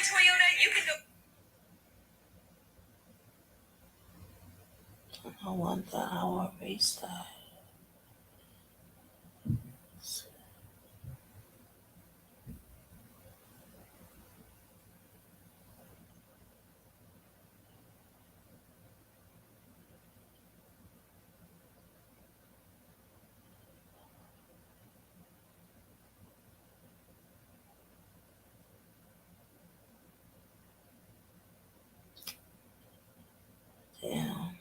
Toyota, you can go. I want the hour race time. Damn.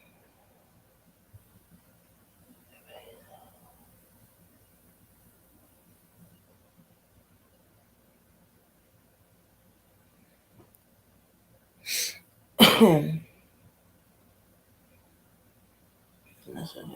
That's what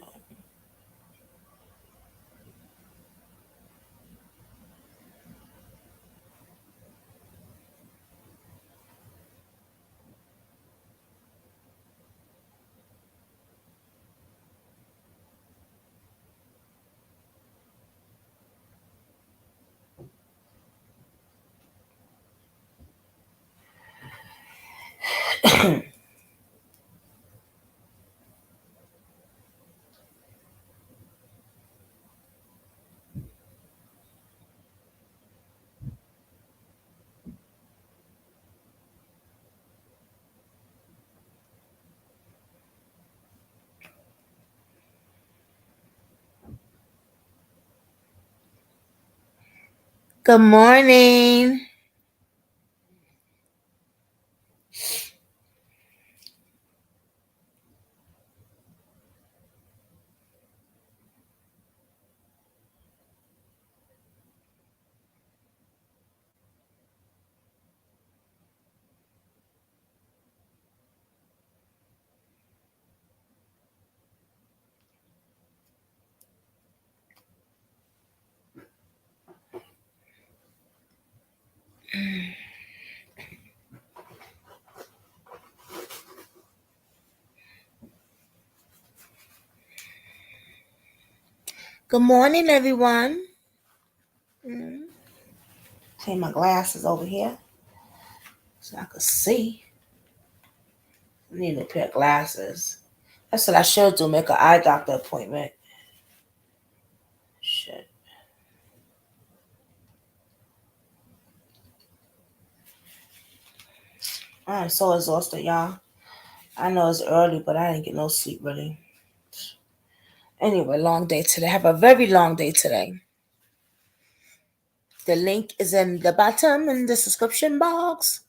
Good morning. Good morning, everyone. Take my glasses over here so I can see. I need a pair of glasses. That's what I should do. Make an eye doctor appointment. Shit. I'm so exhausted, y'all. I know it's early, but I didn't get no sleep really. Anyway, long day today. Have a very long day today. The link is in the bottom in the description box.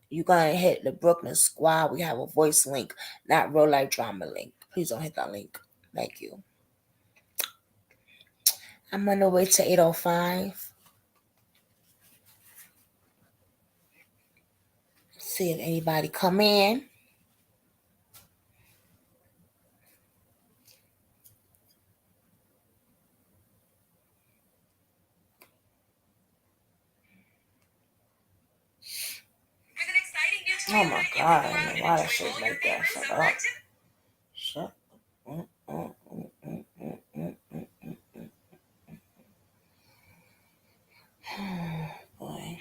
You gonna hit the Brooklyn Squad. We have a voice link, not real life drama link. Please don't hit that link. Thank you. I'm on the way to 805. See if anybody come in. Oh my god, I don't know why that shit's like that. Shut up. Shut up. Boy.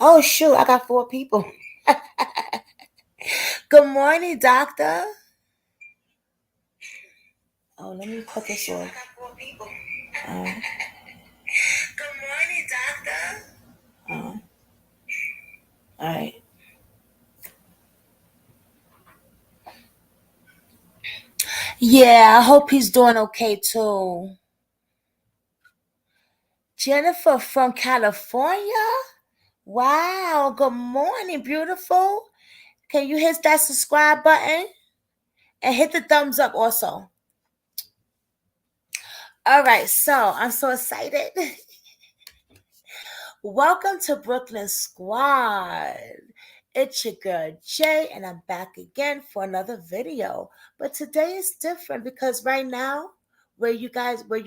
Oh shoot, I got 4 people. Good morning, doctor. Oh, let me put this on. Good morning, doctor. All right. Yeah, I hope he's doing okay too. Jennifer from California? Wow, good morning, beautiful. Can you hit that subscribe button? And hit the thumbs up also. All right, so I'm so excited. Welcome to Brooklyn Squad. It's your girl Jay, and I'm back again for another video. But today is different because right now, where you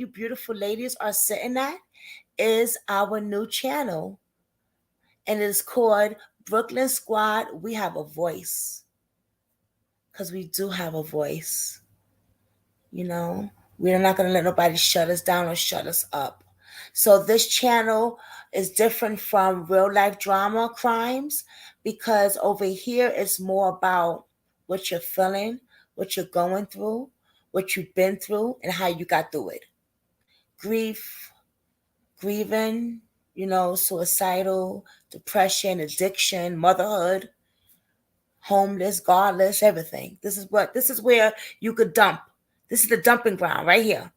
beautiful ladies are sitting at, is our new channel. And it is called Brooklyn Squad. We have a voice. Because we do have a voice. You know, we're not going to let nobody shut us down or shut us up. So this channel is different from real life drama crimes because over here it's more about what you're feeling, what you're going through, what you've been through, and how you got through it. Grief, grieving, suicidal, depression, addiction, motherhood, homeless, godless, everything. This is where you could dump. This is the dumping ground right here.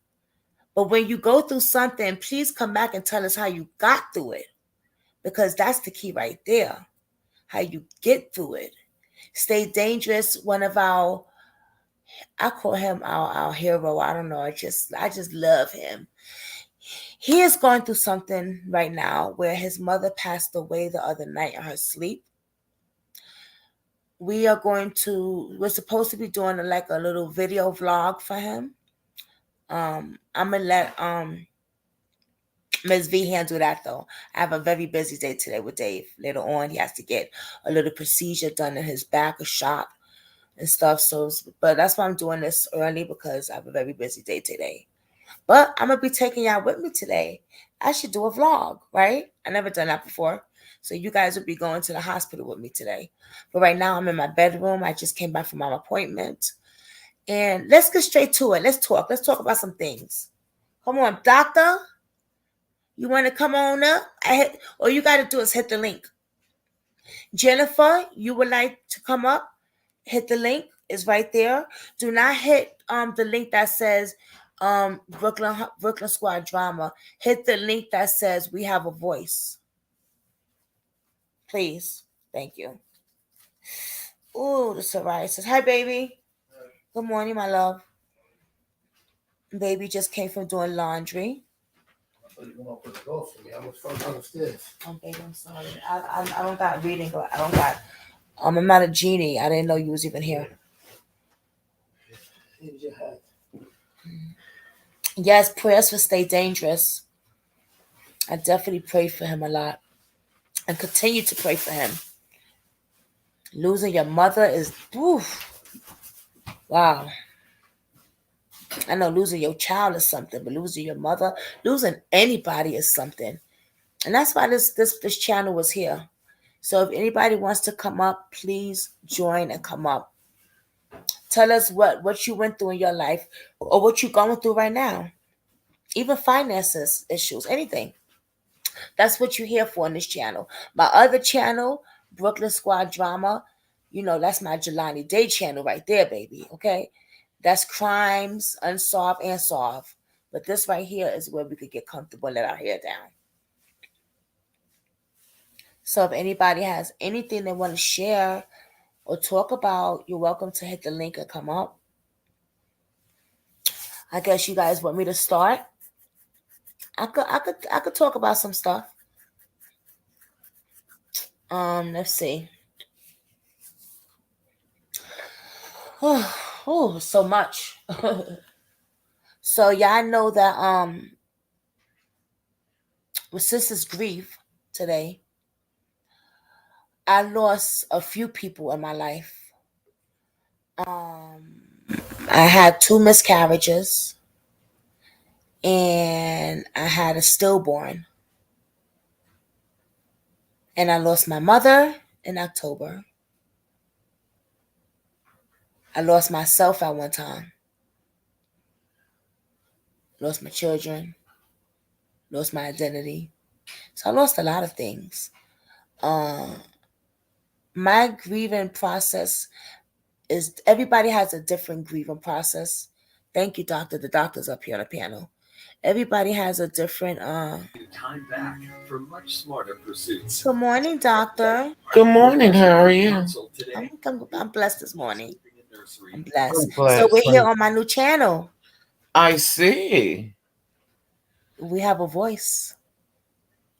But when you go through something, please come back and tell us how you got through it. Because that's the key right there. How you get through it. Stay Dangerous, one of I call him our hero. I don't know. I just love him. He is going through something right now where his mother passed away the other night in her sleep. We're supposed to be doing like a little video vlog for him. I'm gonna let Ms. V handle that though. I have a very busy day today with Dave. Later on, he has to get a little procedure done in his back, a shot and stuff. But that's why I'm doing this early because I have a very busy day today. But I'm gonna be taking y'all with me today. I should do a vlog, right? I never done that before. So you guys will be going to the hospital with me today. But right now I'm in my bedroom. I just came back from my appointment. And let's get straight to it. Let's talk. Let's talk about some things. Come on, doctor. You want to come on up? All you got to do is hit the link. Jennifer, you would like to come up? Hit the link. It's right there. Do not hit the link that says Brooklyn Squad Drama. Hit the link that says we have a voice. Please. Thank you. Ooh, the psoriasis. Hi, baby. Good morning, my love. Baby just came from doing laundry. You want to put the door for me? I was from downstairs. Oh, baby, I'm sorry. I don't got reading. I don't got. I'm not a genie. I didn't know you was even here. Here's your hat. Yes, prayers for Stay Dangerous. I definitely pray for him a lot. And continue to pray for him. Losing your mother is, wow. I know losing your child is something, but losing your mother, losing anybody is something. And that's why this channel was here. So if anybody wants to come up, please join and come up. Tell us what you went through in your life or what you're going through right now. Even finances issues, anything. That's what you're here for on this channel. My other channel, Brooklyn Squad Drama, that's my Jelani Day channel right there, baby. Okay? That's crimes, unsolved and solved. But this right here is where we could get comfortable and let our hair down. So if anybody has anything they want to share or talk about, you're welcome to hit the link and come up. I guess you guys want me to start. I could talk about some stuff. Let's see. Oh, so much. So y'all know that with Sister's grief today, I lost a few people in my life. I had 2 miscarriages and I had a stillborn. And I lost my mother in October. I lost myself at one time. Lost my children. Lost my identity. So I lost a lot of things. Uh, my grieving process is everybody has a different grieving process. Thank you, doctor. The doctor's up here on the piano. Everybody has a different Time back for much smarter pursuits. good morning, doctor. Good morning. How are you? I'm blessed this morning. I'm I'm blessed. So we're blessed. here on my new channel. I see. We have a voice.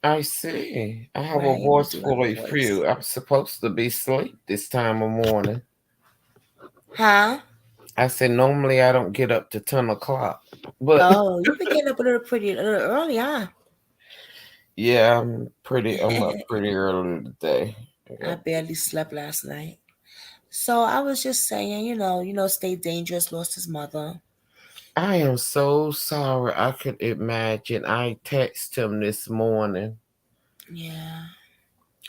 I see. I have a Right? We voice do have full a of voice. few. I'm supposed to be asleep this time of morning. Huh? I said normally I don't get up to 10 o'clock. But Oh, you've been getting up a little early, huh? yeah, I'm up pretty early today. I Yeah. barely slept last night. So I was just saying, stay dangerous, lost his mother. I am so sorry. I could imagine. I texted him this morning Yeah.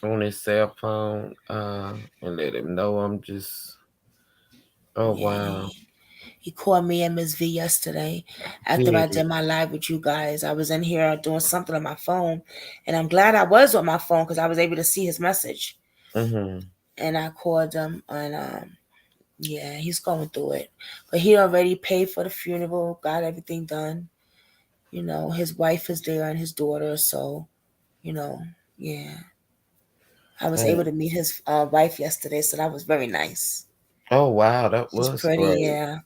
on his cell phone, and let him know I'm just oh Yeah. wow. He called me and Miss V yesterday after I Did did my live with you guys. I was in here doing something on my phone, and I'm glad I was on my phone because I was able to see his message. mm-hmm. And I called him, and yeah, he's going through it. But he already paid for the funeral, got everything done. His wife is there and his daughter, so you know, yeah. I was able And to meet his wife yesterday, so that was very nice. oh wow, that She's was pretty, great. yeah,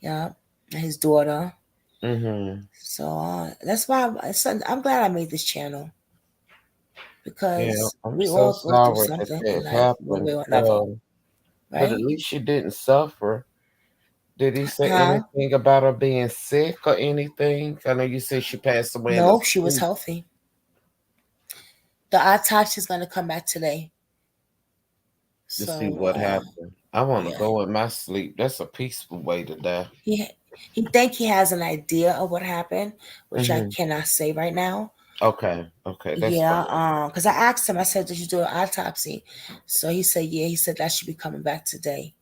yeah. And his daughter. Mm-hmm. So that's why I'm glad I made this channel Yeah, because I'm we so all go through sorry that something in that life, one way happened. or another, But at right? least she didn't suffer. Did he say Huh? anything about her being sick or anything? I know you said she passed away in the No, she was sleep healthy. The autopsy is gonna come back today. to see So, what happened. I want to yeah, go in my sleep. That's a peaceful way to die. he he think he has an idea of what happened, which I Mm-hmm. cannot say right now. Okay, okay, that's Yeah, fine. because I asked him, I said, "Did you do an autopsy?" So he said, "Yeah." He said that should be coming back today,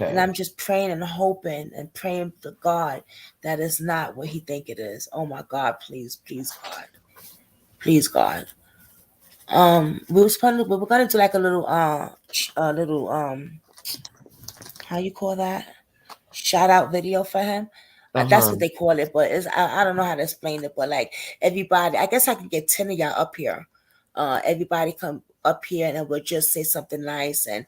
and Okay. I'm just praying and hoping and praying to God that it's not what he think it is. Oh my God, please, please, God, please, God. We were gonna do like a little how you call that? Shout out video for him. That's Uh-huh. what they call it, but I don't know how to explain it. But like everybody, I guess I can get 10 of y'all up here. Everybody come up here and we'll just say something nice and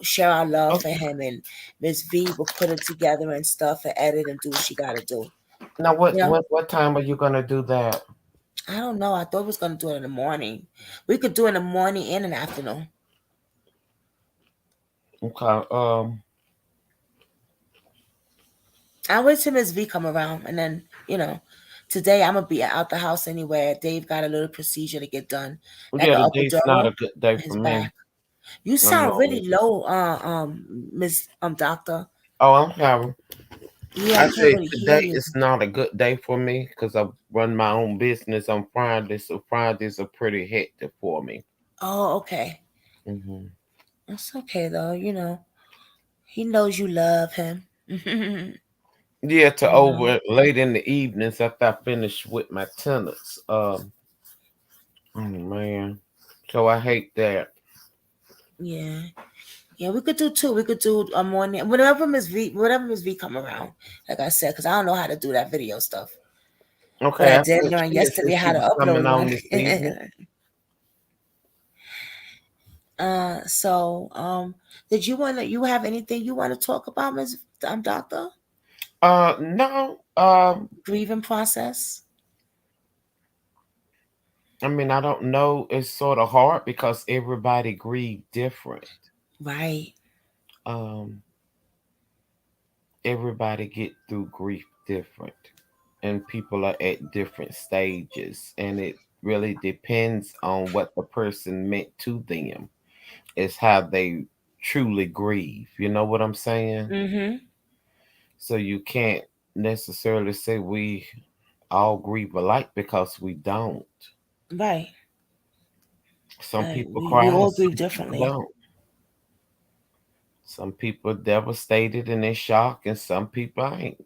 share our love for Okay. him. And Miss V will put it together and stuff and edit and do what she got to do. Now, You what know, what what time are you gonna do that? I don't know. I thought we was gonna do it in the morning. We could do it in the morning and in the afternoon. Okay. I wait till Miss V come around and then today I'm gonna be out the house anyway. Dave got a little procedure to get done, like Yeah, an today's not epidural a good day in his for me. back. You I sound know. really low, Miss Doctor. Oh, I'm sorry. Yeah, I I can't say really hear today you. is not a good day for me because I run my own business on Friday, so Fridays are pretty hectic for me. Oh, okay. Hmm. That's okay though. He knows you love him. Yeah, to you know. over late in the evenings after I finish with my tenants. Oh man, so I hate that. Yeah. Yeah, we could do two. We could do a morning whatever Miss V come around. Like I said, because I don't know how to do that video stuff. But Okay, I I did thought learn she had said yesterday she how to was coming upload on one. this evening. So did you have anything you want to talk about, Ms. Doctor? No. Grieving process? I mean, I don't know. It's sort of hard because everybody grieve different. Right. Um, everybody get through grief different, and people are at different stages, and it really depends on what the person meant to them. It's how they truly grieve. You know what I'm saying? Mm-hmm. So you can't necessarily say we all grieve alike because we don't. Right. Some people We cry, all and some grieve people differently. don't. Some people devastated and in shock, and some people ain't,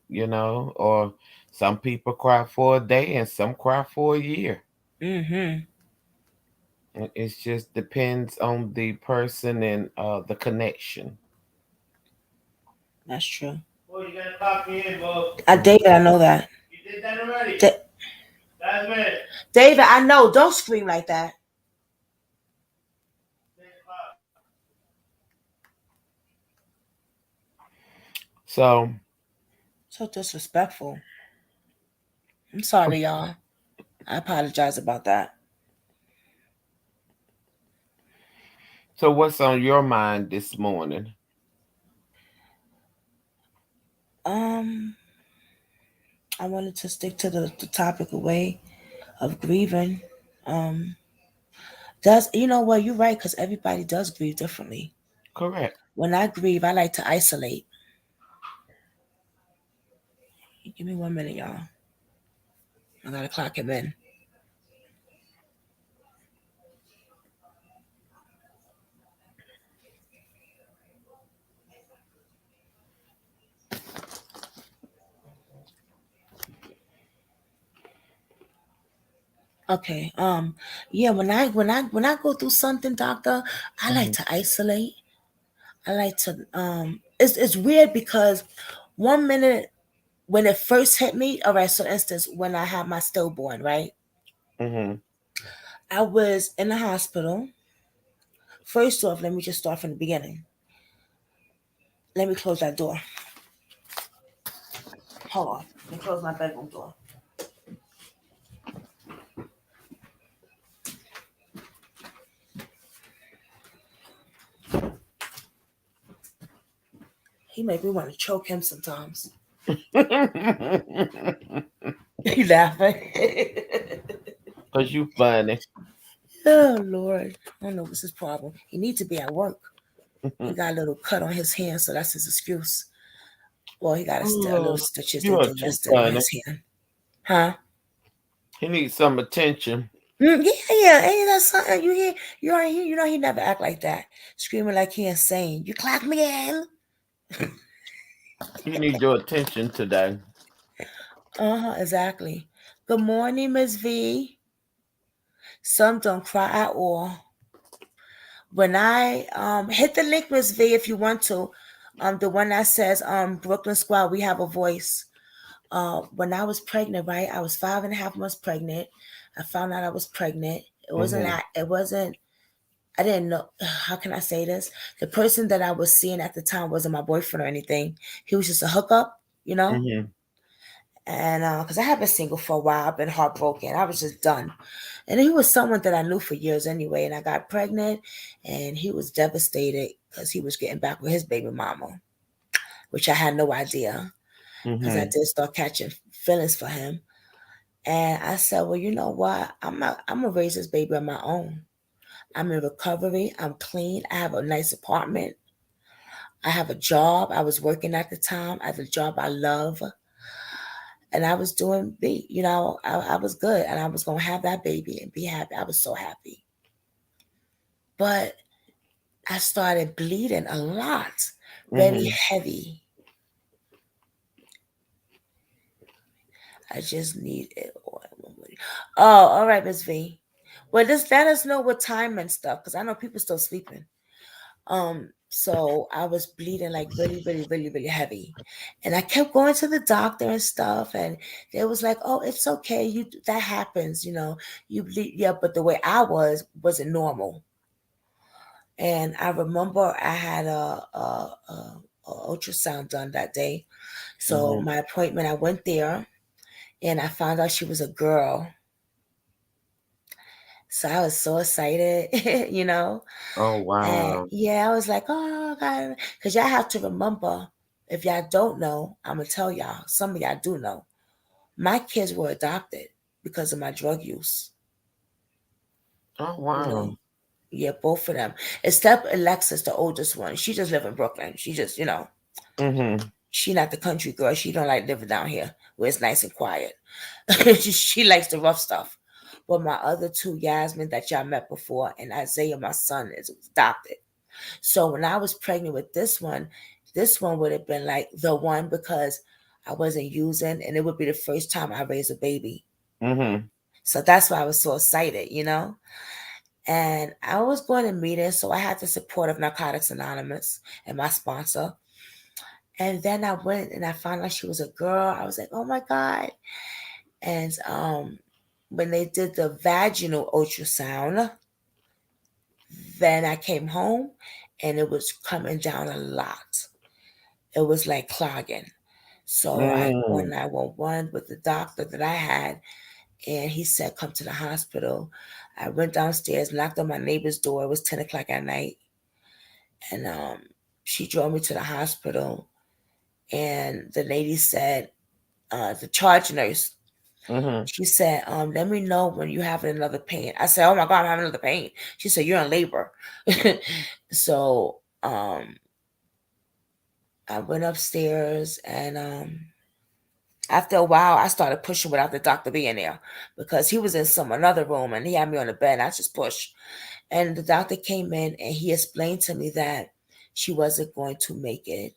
or some people cry for a day and some cry for a year. Mm-hmm. It just depends on the person and the connection. That's true. Well, you gotta lock me in, bro. David, I know that. You did that already. Da- Last minute. David, I know. Don't scream like that. 6 o'clock. So, So disrespectful. I'm sorry, y'all. I apologize about that. so what's on your mind this morning? Um, I wanted to stick to the topic away of grieving. Um, does you know what? You're right, because everybody does grieve differently. Correct. When I grieve, I like to isolate. Give me 1 minute, y'all. I gotta clock him in. Okay. Yeah. When I go through something, doctor, I like Hmm. to isolate. I like to. It's weird because 1 minute when it first hit me. All right. So, instance, when I had my stillborn, right, Hmm. I was in the hospital. First off, let me just start from the beginning. Let me close that door. Hold on. Let me close my bedroom door. He make me want to choke him sometimes. He laughing. Cause you funny. Oh Lord, I don't know what's his problem. He needs to be at work. He got a little cut on his hand, so that's his excuse. Well, he got a little Oh, stitches you they are did too yesterday on funny. his hand. Huh? He needs some attention. Yeah, yeah. Ain't that something? You hear? You already hear? You know he never act like that, screaming like he insane. You clock me in. He needs your attention today. Exactly. Good morning, Miss V. Some don't cry at all. When I hit the link, Miss V, if you want to, the one that says Brooklyn Squad, we have a voice. When I was pregnant, right? I was 5.5 months pregnant. I found out I was pregnant. It wasn't Hmm. that. It wasn't. I didn't know. How can I say this? The person that I was seeing at the time wasn't my boyfriend or anything. He was just a hookup, you know. Hmm. And because I have been single for a while, I've been heartbroken. I was just done. And he was someone that I knew for years anyway. And I got pregnant, and he was devastated because he was getting back with his baby mama, which I had no idea because I Hmm. did start catching feelings for him. And I said, well, you know what? I'm gonna raise this baby on my own. I'm in recovery. I'm clean. I have a nice apartment. I have a job. I was working at the time. I have a job I love. And I was doing I was good, and I was gonna have that baby and be happy. I was so happy. But I started bleeding a lot, very Hmm. heavy. I just need it. Oh, all right, Miss V. Well, just let us know what time and stuff, because I know people still sleeping. So I was bleeding like really, really, really, really heavy. And I kept going to the doctor and stuff, and they was like, oh, it's okay. That happens, you bleed, yeah, but the way I wasn't normal. And I remember I had a ultrasound done that day. So Hmm. my appointment, I went there and I found out she was a girl. So I was so excited, you know. Oh And wow. yeah, I was like, oh God, because y'all have to remember, if y'all don't know, I'm gonna tell y'all. Some of y'all do know. My kids were adopted because of my drug use. Oh You know, wow. yeah, both of them. Except Alexis, the oldest one. She just live in Brooklyn. She just, Hmm. she not the country girl. She don't like living down here where it's nice and quiet. She likes the rough stuff. But my other two, Yasmin, that y'all met before, and Isaiah, my son, is adopted. So when I was pregnant with this one would have been like the one because I wasn't using, and it would be the first time I raised a baby. Mm-hmm. So that's why I was so excited, And I was going to meetings, so I had the support of Narcotics Anonymous and my sponsor. And then I went and I found out she was a girl. I was like, oh my God. And when they did the vaginal ultrasound, then I came home and it was coming down a lot. It was like clogging. So I called Mm. 911 with the doctor that I had, and he said, come to the hospital. I went downstairs, knocked on my neighbor's door. It was 10 o'clock at night. And she drove me to the hospital. And the lady said, the charge nurse, Mm-hmm. she said, let me know when you're having another pain. I said, oh my God, I'm having another pain. She said, you're in labor. So I went upstairs, and after a while, I started pushing without the doctor being there because he was in another room and he had me on the bed. I just pushed. And the doctor came in and he explained to me that she wasn't going to make it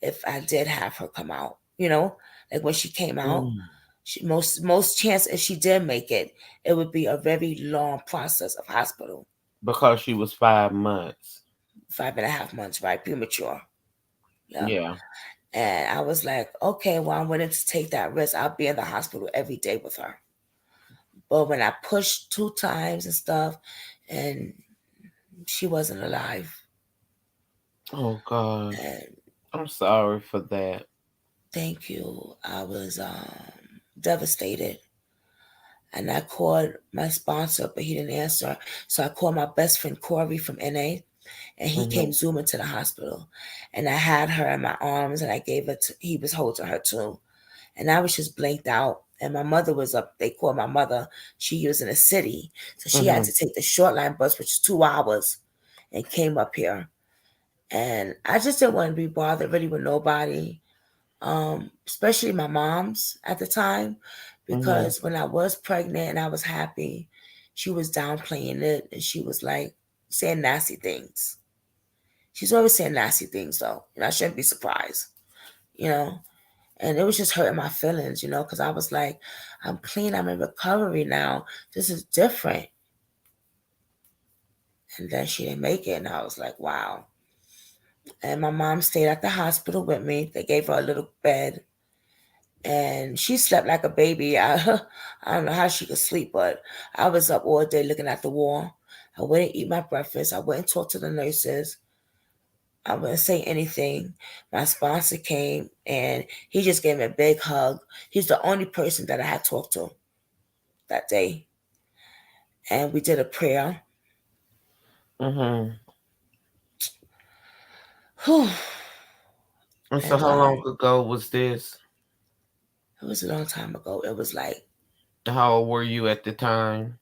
if I did have her come out. Like when she came out, Mm. most chance if she did make it, it would be a very long process of hospital, Because she was 5 months. 5.5 months, right? Premature. Yeah. Yeah. And I was like, okay, well, I'm willing to take that risk. I'll be in the hospital every day with her. But when I pushed 2 times and stuff, and she wasn't alive. Oh God. And I'm sorry for that. thank you. I was devastated. And I called my sponsor, but he didn't answer. So I called my best friend Corey from NA, and he came Mm-hmm. zooming to the hospital. And I had her in my arms, and I gave her he was holding her too. And I was just blanked out. And my mother was up. They called my mother. She was in a city, so she had Mm-hmm. to take the short line bus, which is 2 hours, and came up here. And I just didn't want to be bothered really with nobody, especially my mom's at the time, Mm-hmm. because when I was pregnant and I was happy, she was downplaying it, and she was like saying nasty things. She's always saying nasty things, though. I shouldn't be surprised, you know. And it was just hurting my feelings, because I was like, I'm clean, I'm in recovery now. This is different. And then she didn't make it, and I was like, wow. And my mom stayed at the hospital with me. They gave her a little bed, and she slept like a baby. I don't know how she could sleep, but I was up all day looking at the wall. I wouldn't eat my breakfast. I wouldn't talk to the nurses. I wouldn't say anything. My sponsor came and he just gave me a big hug. He's the only person that I had talked to that day. And we did a prayer. Mm-hmm. Whew. And so And how long ago was this? it was a long time ago. It was like, How old were you at the time?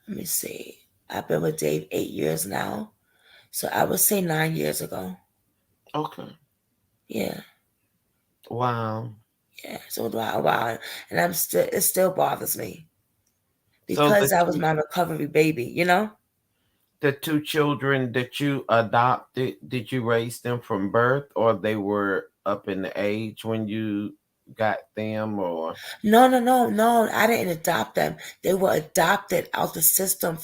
let me see. I've been with Dave 8 years now. So I would say 9 years ago. Okay. Yeah. Wow. Yeah. So a while. And it still bothers me So because that was my recovery baby. the two children that you adopted, did you raise them from birth or they were up in the age when you got them or No, no, no, no. I didn't adopt them. They were adopted out the system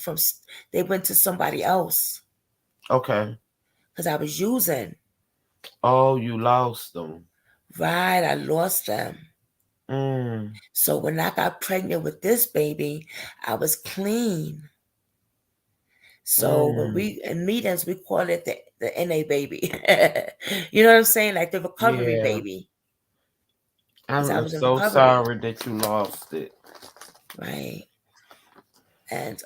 they went to somebody else okay. because I was using. Oh, you lost them. Right. I lost them. Mm, So when I got pregnant with this baby, I was clean. So when mm, we in meetings, we call it the NA baby. You know what I'm saying? Like the recovery yeah. baby. Because I I'm was in so recovery. sorry that you lost it. Right. And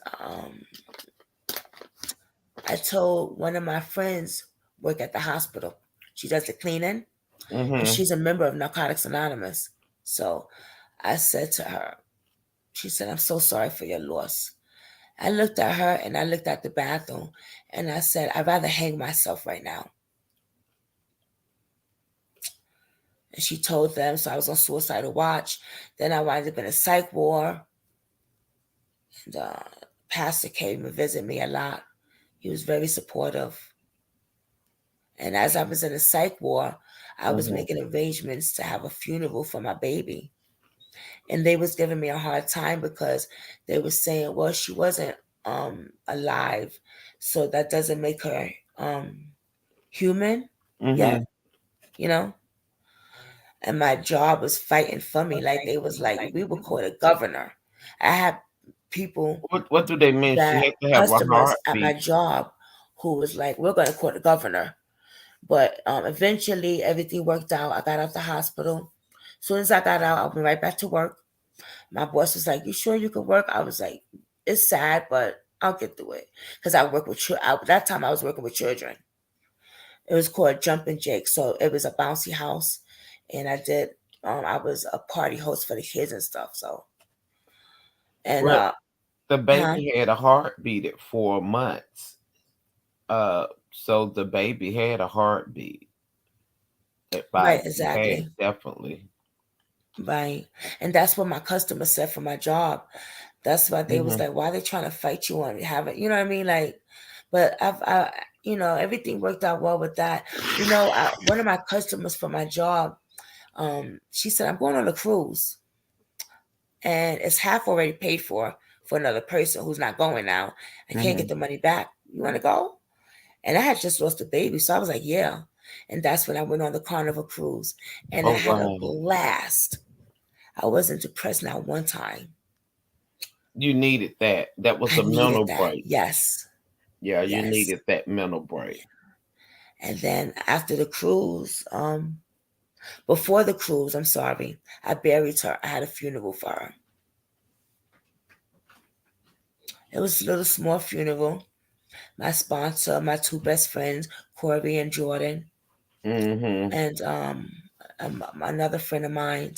I told one of my friends work at the hospital. She does the cleaning, and Mm-hmm. she's a member of Narcotics Anonymous. So I said to her, she said, I'm so sorry for your loss. I looked at her and I looked at the bathroom and I said, I'd rather hang myself right now. And she told them, so I was on suicidal watch. Then I wound up in a psych ward. And pastor came and visited me a lot. He was very supportive. And as I was in a psych ward, I was Hmm. making arrangements to have a funeral for my baby. And they was giving me a hard time because they were saying, well, she wasn't alive, so that doesn't make her human Hmm. yet, you know. And my job was fighting for me. Like they was like, we would call the governor. I had people What do they mean? She that had to have a customers at my heartbeat. job who was like, we're going to call the governor. But eventually everything worked out. I got out the hospital. As soon as I got out, I went right back to work. My boss was like, "You sure you can work?" I was like, "It's sad, but I'll get through it." Because I work with that time I was working with children. It was called Jumpin' Jake, so it was a bouncy house, and I did. I was a party host for the kids and stuff. So and Well, the huh? baby had a heartbeat at 4 months. So the baby had a heartbeat at five Right, and a half, exactly. definitely. Right, and that's what my customer said for my job. That's why they was Hmm. like, "Why they trying to fight you on having?" You know what I mean? Like, but everything worked out well with that. One of my customers for my job, she said, "I'm going on a cruise, and it's half already paid for another person who's not going now. I can't get Hmm. the money back. You want to go?" And I had just lost a baby, so I was like, "Yeah." And that's when I went on the Carnival cruise, and I Oh had a wow. blast. I wasn't depressed not one time. You needed that. That was I a needed mental that. break. Yes, Yeah, you yes. needed that mental break. And then after the cruise, before the cruise, I'm sorry, I buried her. I had a funeral for her. It was a little small funeral. My sponsor, my two best friends, Corey and Jordan, Hmm. and another friend of mine,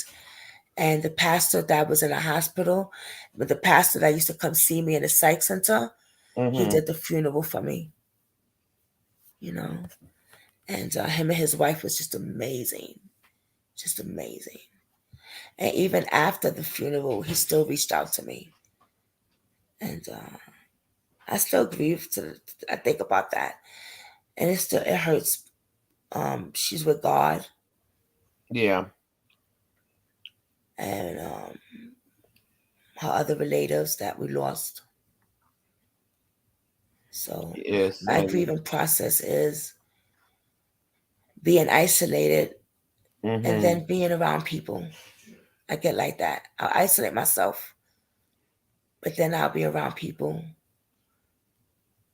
and the pastor that was in the hospital, but the pastor that used to come see me in the psych center, he Hmm. did the funeral for me, you know. And him and his wife was just amazing. And even after the funeral, he still reached out to me, and I still grieve I think about that, and it hurts. She's with God, Yeah. and her other relatives that we lost. So Yes. my And grieving process is being isolated and hmm. then being around people. I get like that. I'll isolate myself, but then I'll be around people,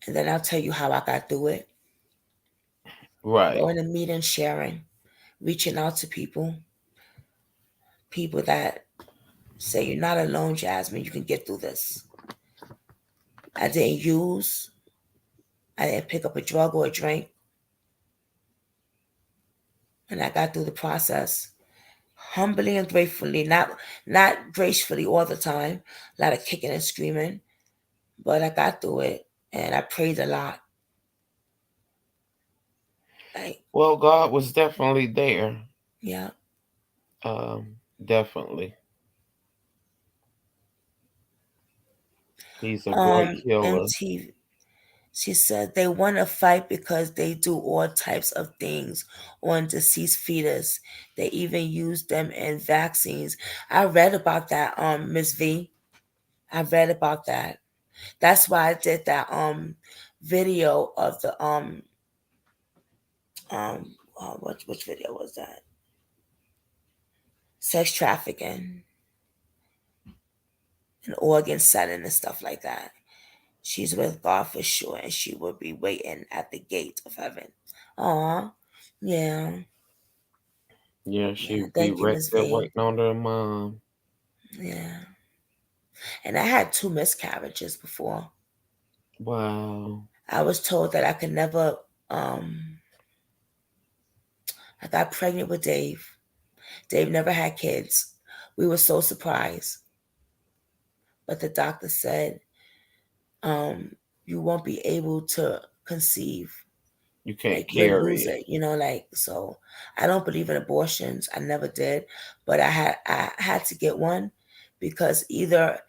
and then I'll tell you how I got through it. Right. Going to meetings, sharing, reaching out to people that say you're not alone, Jasmine. You can get through this. I didn't use. I didn't pick up a drug or a drink, and I got through the process humbly and gratefully. Not gracefully all the time. A lot of kicking and screaming, but I got through it, and I prayed a lot. Like, Well, God was definitely there. yeah. Definitely. He's a great healer. MTV. She said they want to fight because they do all types of things on deceased fetus. They even use them in vaccines. I read about that, Miss V. I read about that. That's why I did that video of the which video was that? Sex trafficking and organ selling and stuff like that. She's with God for sure, and she will be waiting at the gate of heaven. Aw, yeah, Yeah, yeah. she'd be Thank you, right Miss there V. waiting on her mom. Yeah, and I had two miscarriages before. Wow. I was told that I could never. Um, I got pregnant with Dave. Dave never had kids. We were so surprised, but the doctor said, um, "You won't be able to conceive. You can't Like you'll carry lose it. it." Like so. I don't believe in abortions. I never did, but I had to get one because either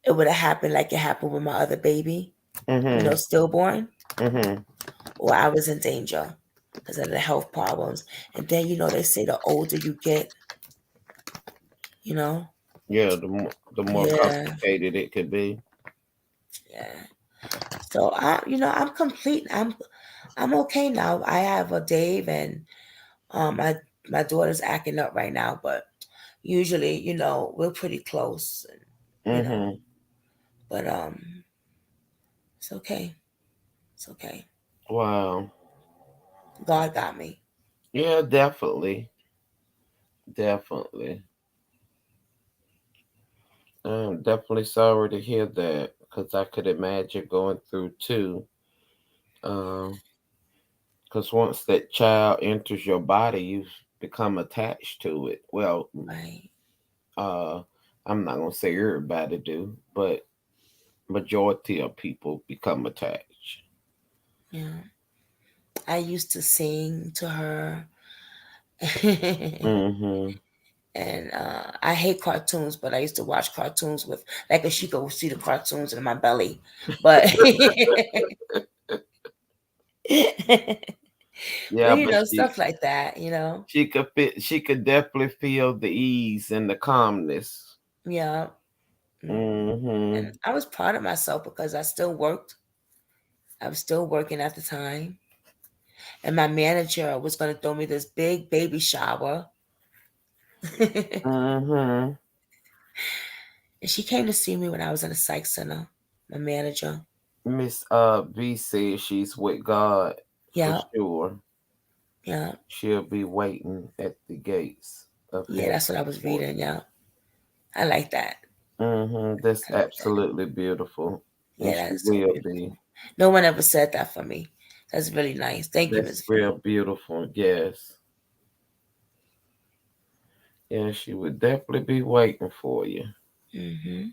it would have happened like it happened with my other baby, Mm-hmm. stillborn, Mm-hmm. or I was in danger because of the health problems. And then, they say the older you get, you know, Yeah, the more yeah, complicated it could be. yeah. So I'm complete. I'm okay now. I have a Dave, and my daughter's acting up right now, but usually, we're pretty close, and Mm-hmm. but it's okay. It's okay. Wow. God got me. Yeah, definitely. Definitely. I'm definitely sorry to hear that because I could imagine going through too. Because once that child enters your body, you become attached to it. Well, Right. uh, I'm not gonna say everybody do, but majority of people become attached. Yeah. I used to sing to her. Mm-hmm. And I hate cartoons, but I used to watch cartoons with, like, she could see the cartoons in my belly. But Yeah, but stuff like that. she could fit. She could definitely feel the ease and the calmness. Yeah. Mm. Mm-hmm. And I was proud of myself because I still worked. I was still working at the time. And my manager was going to throw me this big baby shower. And Mm-hmm. she came to see me when I was in a psych center, my manager. Miss V says she's with God for Yeah. sure. Yeah. She'll be waiting at the gates of Yeah. heaven That's what I was for reading. Yeah. I like that. you. That's I like that. absolutely beautiful, and Yeah. she That's so will beautiful. be. No one ever said that for me. That's really nice. Thank you, That's Miss V. real beautiful. Yes, yeah, she would definitely be waiting for you. Mm-hmm.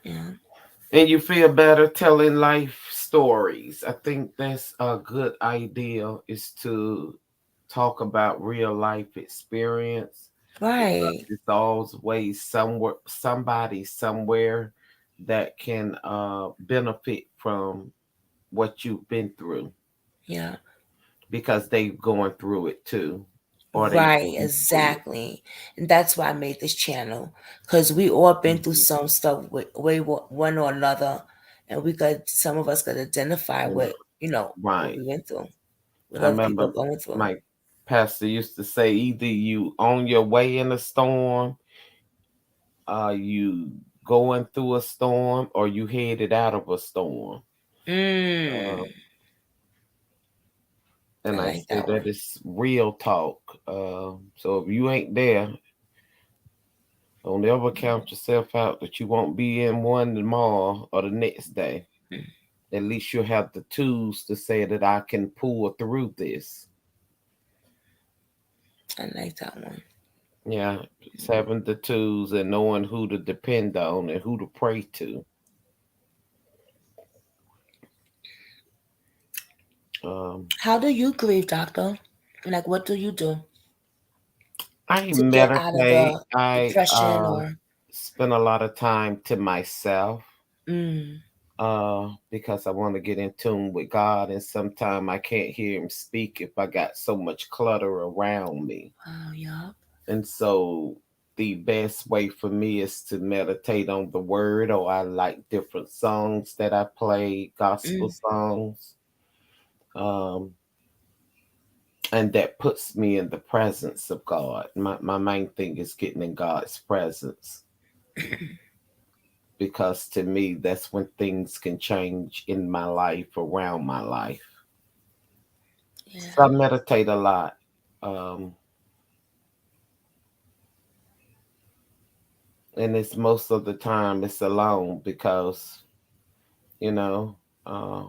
Yeah. And you feel better telling life stories. I think that's a good idea is to talk about real life experience because Right. it's always somebody somewhere that can benefit from what you've been through Yeah. because they going through it too or they Right, been through it. exactly. And that's why I made this channel, because we all been through Mhm. some stuff with one or another, and some of us could identify with, what Right. we went through, what I other people remember are going through. my pastor used to say either you on your way in a storm, you going through a storm, or you headed out of a storm. Uh, Mm, I and I like say that that one. is real talk. So if you ain't there, don't ever count yourself out that you won't be in one tomorrow or the next day. Mm, At least you'll have the tools to say that I can pull through this. I like that one. Yeah, it's having the tools and knowing who to depend on and who to pray to. Um, How do you grieve, doctor? Like, what do you do I to get out of meditate. the I depression or? spend a lot of time to myself Mm, because I want to get in tune with God, and sometimes I can't hear Him speak if I got so much clutter around me. oh, yeah. And so the best way for me is to meditate on the Word, or I like different songs that I play, gospel Mm, songs. Um, and that puts me in the presence of God. My main thing is getting in God's presence because to me, that's when things can change in my life, around my life. So I yeah. meditate a lot. Um, and it's most of the time it's alone because, you know, uh,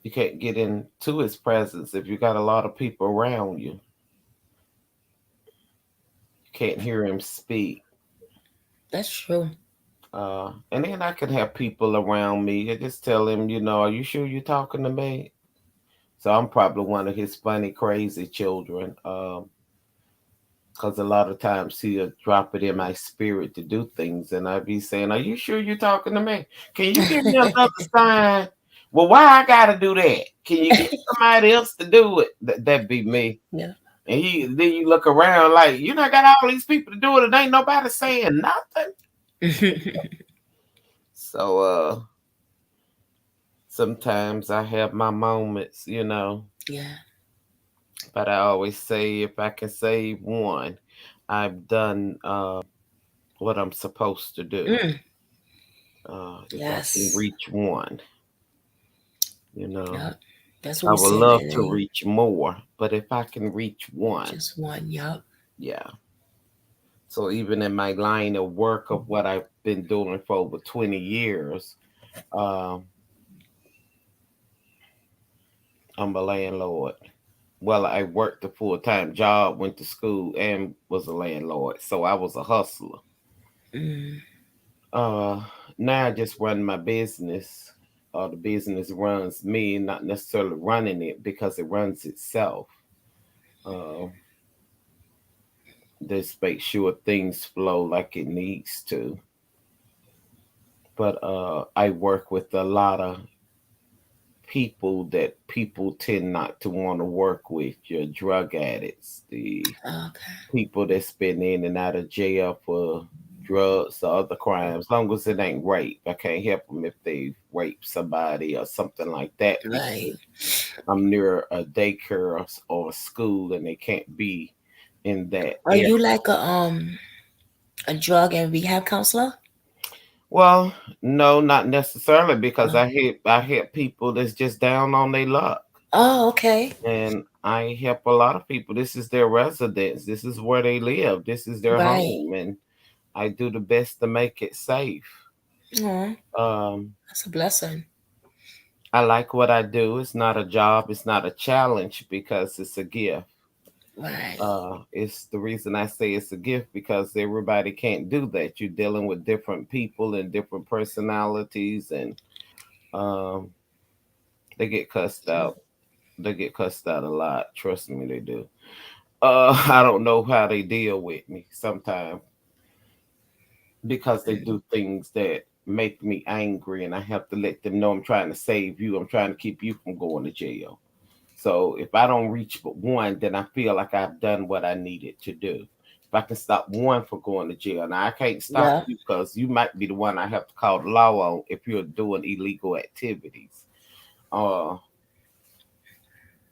you can't get into his presence if you got a lot of people around you. You can't hear him speak. That's true. And then I can have people around me. I just tell him, are you sure you're talking to me? So I'm probably one of his funny, crazy children. because a lot of times he'll drop it in my spirit to do things, and I'd be saying, "Are you sure you're talking to me? Can you give me another sign?" Well, why I gotta do that? Can you get somebody else to do it? That'd be me. Yeah. And then you look around like you not got all these people to do it, and ain't nobody saying nothing. So sometimes I have my moments, Yeah. but I always say if I can save one, I've done what I'm supposed to do. Mm, If I can yes. reach one, you know, Yup. That's what I we would said, love to man. reach more, but if I can reach one, Just one. Yup. yeah. So even in my line of work of what I've been doing for over 20 years, um, I'm a landlord. Well, I worked a full time job, went to school, and was a landlord. So I was a hustler. Mm, Uh, Now I just run my business. The business runs me, not necessarily running it because it runs itself. Uh, just make sure things flow like it needs to. But I work with a lot of people that people tend not to want to work with. Your drug addicts, the okay. people that's been in and out of jail for drugs or other crimes. As long as it ain't rape, I can't help them if they rape somebody or something like that Right. because I'm near a daycare or a school and they can't be in that Are area. you like a drug and rehab counselor? Well, no, not necessarily because No. I hit people that's just down on their luck. Oh, okay. And I help a lot of people. This is their residence. This is where they live. This is their Right. home. And I do the best to make it safe. Oh, Um, that's a blessing. I like what I do. It's not a job, it's not a challenge because it's a gift. Right. It's the reason I say it's a gift because everybody can't do that. You're dealing with different people and different personalities, and um, they get cussed out. They get cussed out a lot. Trust me, they do. I don't know how they deal with me sometimes because they Mm, do things that make me angry, and I have to let them know I'm trying to save you. I'm trying to keep you from going to jail. So if I don't reach but one, then I feel like I've done what I needed to do. If I can stop one from going to jail, now I can't stop yeah. you because you might be the one I have to call the law on if you're doing illegal activities. Uh,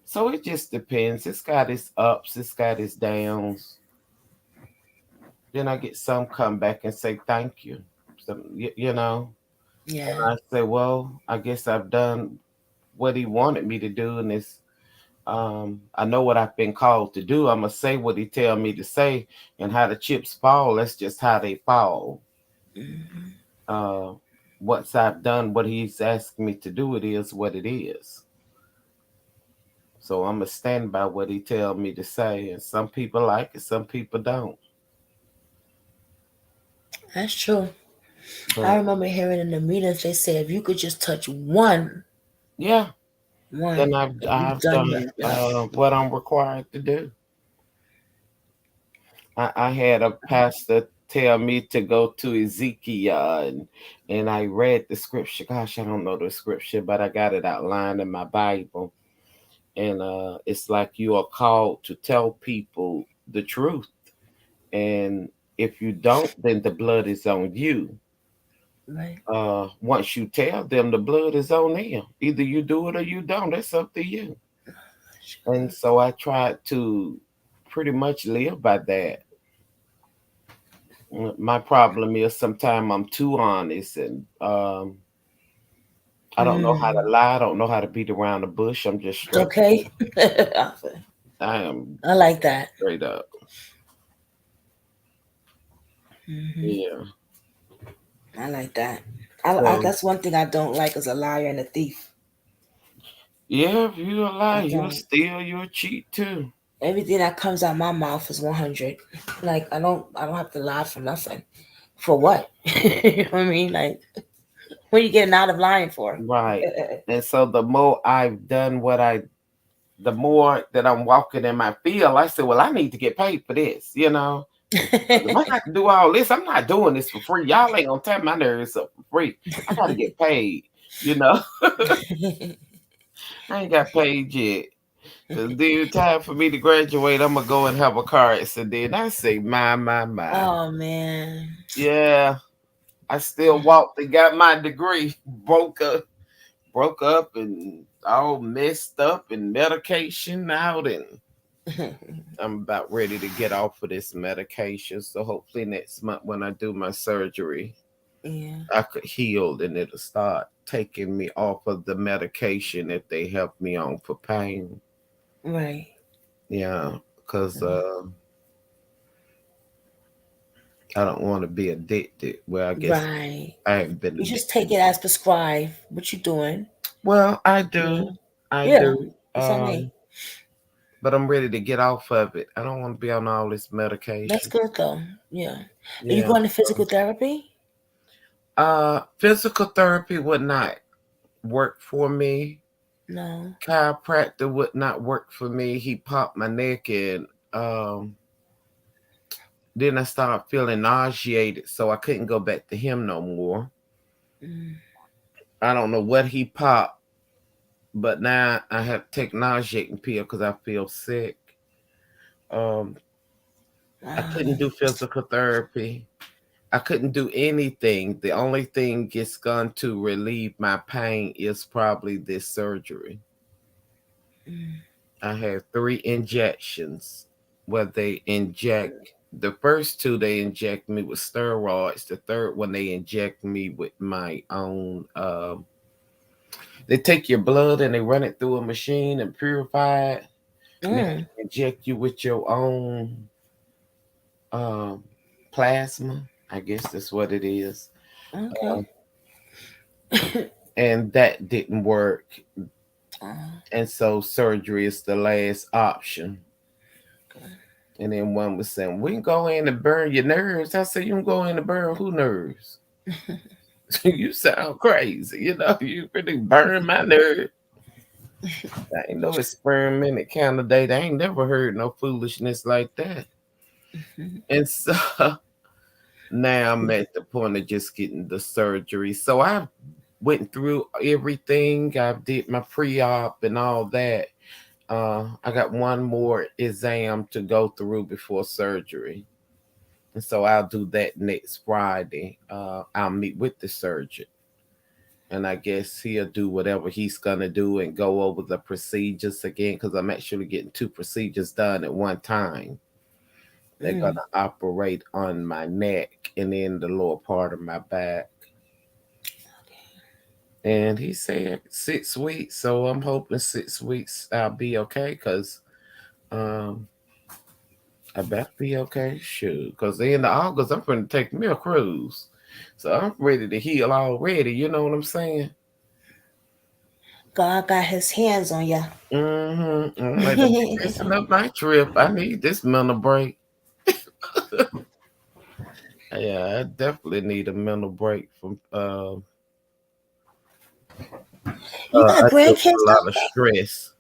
so it just depends. It's got its ups, it's got its downs. Then I get some come back and say thank you. So, Yeah. and I say, well, I guess I've done what he wanted me to do, and it's I know what I've been called to do. I'm gonna say what he tell me to say, and how the chips fall. That's just how they fall. Hmm. Uh, Once I've done what he's asked me to do, it is what it is. So I'm gonna stand by what he tell me to say. And some people like it, some people don't. That's true. I But remember hearing in the meetings they said if you could just touch yeah, then one, I've you've I've done done your yeah. what I'm required to do. I had a pastor tell me to go to Ezekiel and I read the scripture. Gosh, I don't know the scripture, but I got it outlined in my Bible. And it's like you are called to tell people the truth. And if you don't, then the blood is on you. Right. Once you tell them, the blood is on them. Either you do it or you don't. That's up to you. And so I tried to pretty much live by that. My problem is sometimes I'm too honest and I don't know how to Mm, lie. I don't know how to beat around the bush. I'm just straight. okay. I am I like that. straight up. Hmm. Yeah. I like that. So That's one thing I don't like is a liar and a thief. yeah, if you a lie, I you don't. steal, you a cheat too. Everything that comes out my mouth is 100. Like I don't have to lie for nothing. For what? You know what I mean? Like what are you getting out of lying for? Right. And so the more I've done what I the more that I'm walking in my field, I said, well, I need to get paid for this, you know. If I got to do all this, I'm not doing this for free. Y'all ain't gonna tear my nerves up for free. I gotta get paid, you know. I ain't got paid yet. Then time for me to graduate, I'm gonna go and have a car accident. I say, my. Oh man. Yeah, I still walked and got my degree. Broke up and all messed up and medication out, and I'm about ready to get off of this medication. So hopefully next month when I do my surgery, Yeah. I could heal and it'll start taking me off of the medication that they help me on for pain. Right. Yeah, because I don't want to be addicted. Well, I guess Right. I haven't been You just addicted. take it as prescribed. What you doing? Well, I Yeah. do. I Yeah. do. That's what I mean. But I'm ready to get off of it. I don't want to be on all this That's medication. good though. Yeah. Are you Yeah. going to physical therapy? Physical therapy would not work for me. No. Chiropractor would not work for me. He popped my neck and then I started feeling nauseated, so I couldn't go back to him no more. Mm. I don't know what he popped, but now I have to take nauseating pill because I feel sick. Um, I couldn't do physical therapy. I couldn't do anything. The only thing it's going to relieve my pain is probably this surgery. Mm. I had 3 injections where they inject the first two they inject me with steroids. The third one they inject me with my own they take your blood and they run it through a machine and purify it. And they Mm. inject you with your own um plasma. I guess that's what it is. Okay. And that didn't work. Uh, And so surgery is the last option. And then one was saying, we can go in and burn your nerves. I said, you can go in and burn who nerves? You sound crazy. You know, you really burn my nerve. I ain't no experimental candidate. I ain't never heard no foolishness like that. And so now I'm at the point of just getting the surgery. So I went through everything. I did my pre-op and all that. I got one more exam to go through before surgery. And so I'll do that next Friday. I'll meet with the surgeon. And I guess he'll do whatever he's gonna do and go over the procedures again because I'm actually getting 2 procedures done at one time. They're mm. gonna operate on my neck and then the lower part of my back. And he said 6 weeks, so I'm hoping 6 weeks I'll be okay because um, I better be okay. Shoot, because the end of August I'm going to take me a cruise, so I'm ready to heal already. You know what I'm saying? God got His hands on you. I'm like, don't be messing up my trip. I need this mental break. Yeah, I definitely need a mental break from. You got I deal with grandkids a though? lot of stress.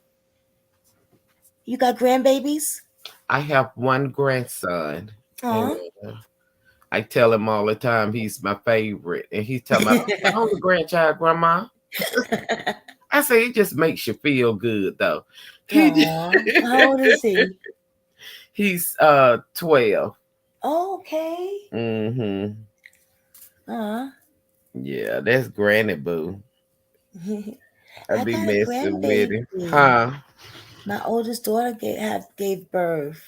You got grandbabies? I have one grandson, and Aw. I tell him all the time he's my favorite, and he's telling me I'm the only grandchild, Grandma. I say it just makes you feel good, though. Aw. How old is he? He's 12. Okay. Mm-hmm. Aw. Yeah, that's Granny Boo. I I be got a messing with him, grandbaby. huh? My oldest daughter gave birth.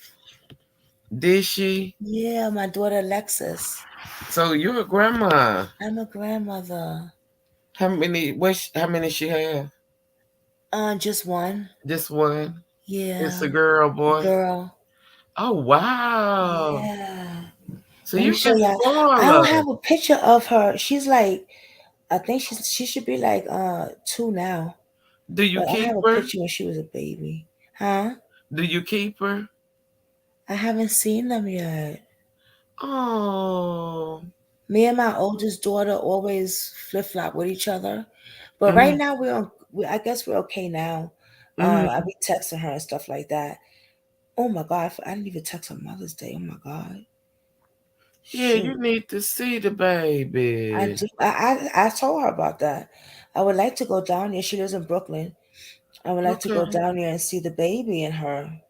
Did she? Yeah, my daughter Alexis. So you're a grandma? I'm a grandmother. How many she have? Just one. Just one. It's Yeah, a girl, boy. girl. Oh wow! Yeah. So Let me you show can y'all. spoil I don't her. have a picture of her. She's like, I think she should be like 2 now. Do you But I keep have a her? picture when she was a baby. Huh? Do you keep her? I haven't seen them yet. Oh. Me and my oldest daughter always flip flop with each other. But right Mhm. now we're on I guess we're okay now. I Mhm. be texting her and stuff like that. Oh my God, I didn't even text her Mother's Day. Oh my God. Yeah, Shoot. you need to see the I baby. do. I told her about that. I would like to go down there. She lives in Brooklyn. I would like to go Okay. down there and see the baby and her.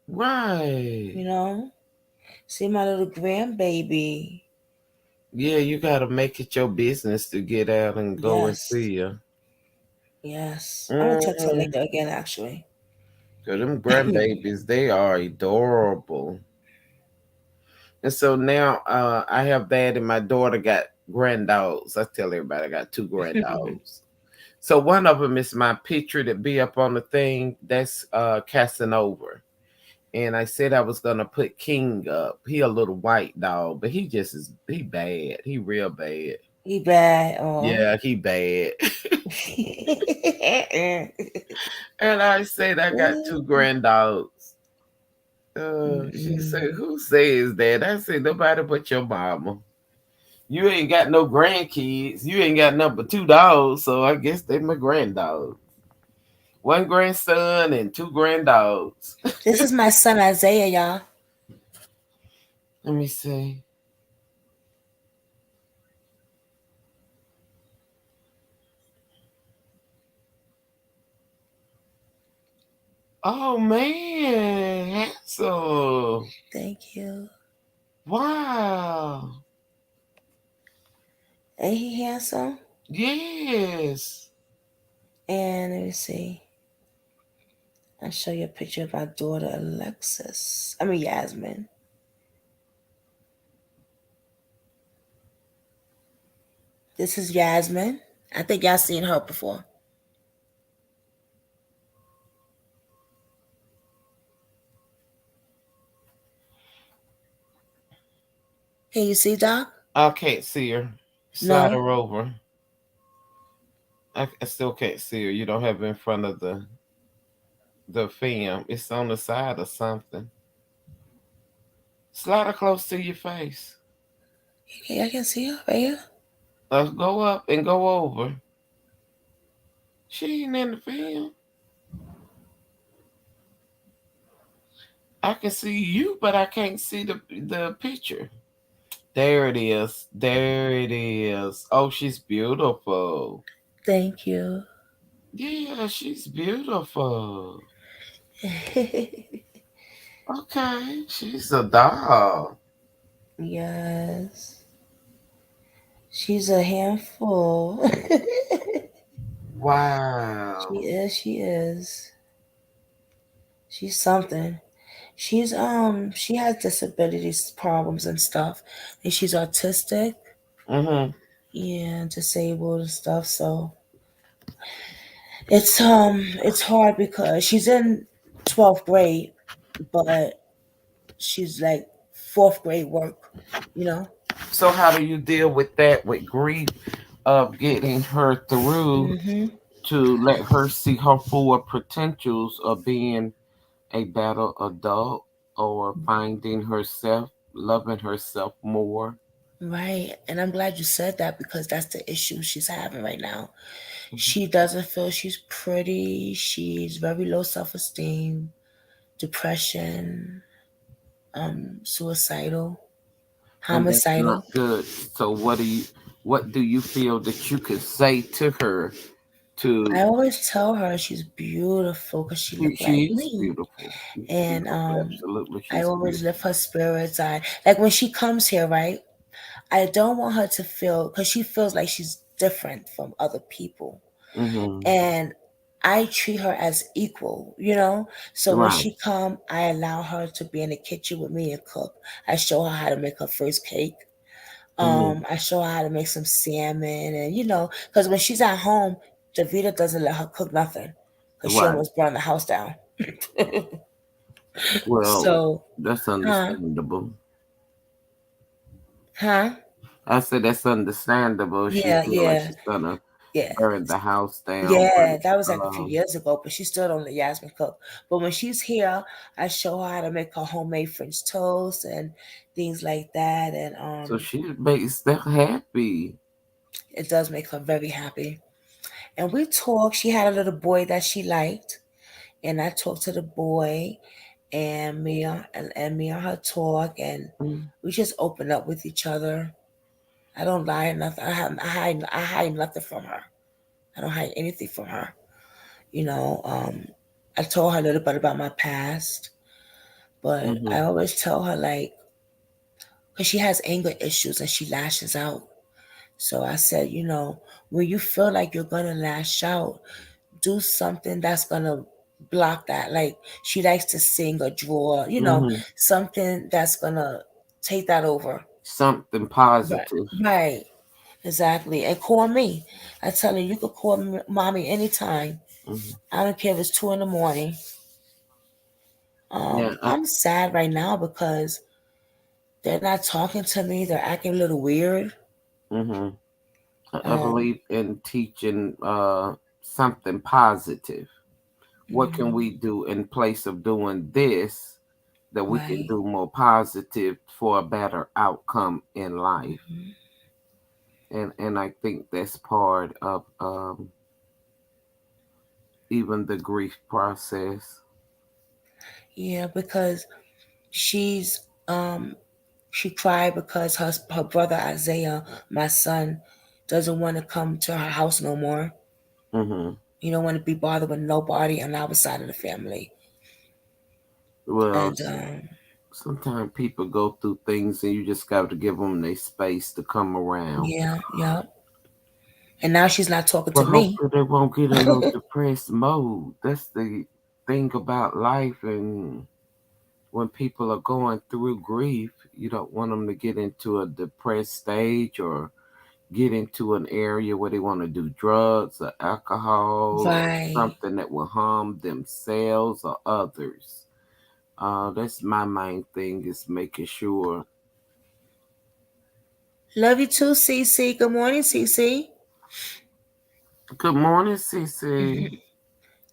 Right. You know, see my little grandbaby. Yeah, you gotta make it your business to get out and go and Yes, see her. yes. I'm gonna text her Mm. later again. Actually. Cause them grandbabies, they are adorable. And so now I have that, and my daughter got granddogs. I tell everybody I got two granddogs. So one of them is my picture that be up on the thing. That's Casanova. And I said I was gonna put King up. He a little white dog, but he bad. He real bad. He bad. Oh. Yeah, he bad. And I said I got two granddogs. She Mm-mm. said, "Who says that?" I said, "Nobody but your mama. You ain't got no grandkids. You ain't got number two dogs, so I guess they my granddogs. One grandson and two granddogs." This is my son Isaiah, y'all. Let me see. Oh man, handsome! Thank you. Wow. Ain't he handsome? Yes. And let me see. I'll show you a picture of our daughter Alexis. I mean Yasmin. This is Yasmin. I think y'all seen her before. Can you see Doc? I can't see her. Slide No. her over. I still can't see her. You don't have it in front of the film. It's on the side or something. Slide her close to your face. Okay, I can see her right here. Go up and go over. She ain't in the film. I can see you, but I can't see the picture. There it is. There it is. Oh, she's beautiful. Thank you. Yeah, she's beautiful. Okay, she's a doll. Yes. She's a handful. She Wow. is, she is. She's something. She has disabilities problems and stuff. And she's autistic. Mm-hmm. Yeah, disabled and stuff. So it's hard because she's in 12th grade, but she's like fourth grade work, you know? So how do you deal with that with grief of getting her through Hmm. to let her see her full potentials of being a better adult or finding herself, loving herself more? Right. And I'm glad you said that because that's the issue she's having right now. She doesn't feel she's pretty. She's very low self esteem, depression, suicidal, And that's not homicidal. good. So what do you feel that you could say to her to I always tell her she's beautiful because she look she like is me. beautiful. She's And beautiful. Absolutely I she's always beautiful. lift her spirits. I like when she comes here, right? I don't want her to feel because she feels like she's different from other people. Mm-hmm. And I treat her as equal, you know. So when Right. she come, I allow her to be in the kitchen with me and cook. I show her how to make her first cake. Mm-hmm. I show her how to make some salmon, and because when she's at home, Davita doesn't let her cook nothing because she Right. almost burned the house down. Well, So, that's huh, understandable. huh, I said that's understandable. She yeah, feel like yeah, she's gonna yeah. burn the house down, Yeah, but that was like a few years ago, but she still don't let Yasmin cook. But when she's here, I show her how to make her homemade French toast and things like that, and so she makes them happy. it does make her very happy. And we talk. She had a little boy that she liked. and I talked to the boy, and me and her talk, and Mm, we just open up with each other. I don't lie nothing. I hide nothing from her. I don't hide anything from her. You know, I told her a little bit about my past, but I mhm, always tell her like, because she has anger issues and she lashes out. So I said, when you feel like you're gonna lash out, do something that's gonna block that. Like she likes to sing or draw, mhm. something that's gonna take that over. Something Right. positive. Right. Exactly. And call me. I tell her you could call me, mommy anytime. Mhm. I don't care if it's 2 in the morning. Yeah, I'm sad right now because they're not talking to me. They're acting a little weird. mhm. I Um, believe in teaching something positive. What can mhm, we do in place of doing this that we can right. do more positive for a better outcome in life? Mhm. And I think that's part of even the grief process. Yeah, because she's she cried because her brother Isaiah, my son, doesn't want to come to her house no more. Hmm. He don't want to be bothered with nobody on our side of the family. Well, And sometimes people go through things and you just got to give them their space to come around. yeah, yeah. And now she's not talking Well, to me. hopefully they won't get in no depressed mode. That's the thing about life. And when people are going through grief, you don't want them to get into a depressed stage or get into an area where they want to do drugs or alcohol or Right. something that will harm themselves or others. That's my main thing is making sure. Love you too, Cece. Good morning, Cece. Good morning, Cece.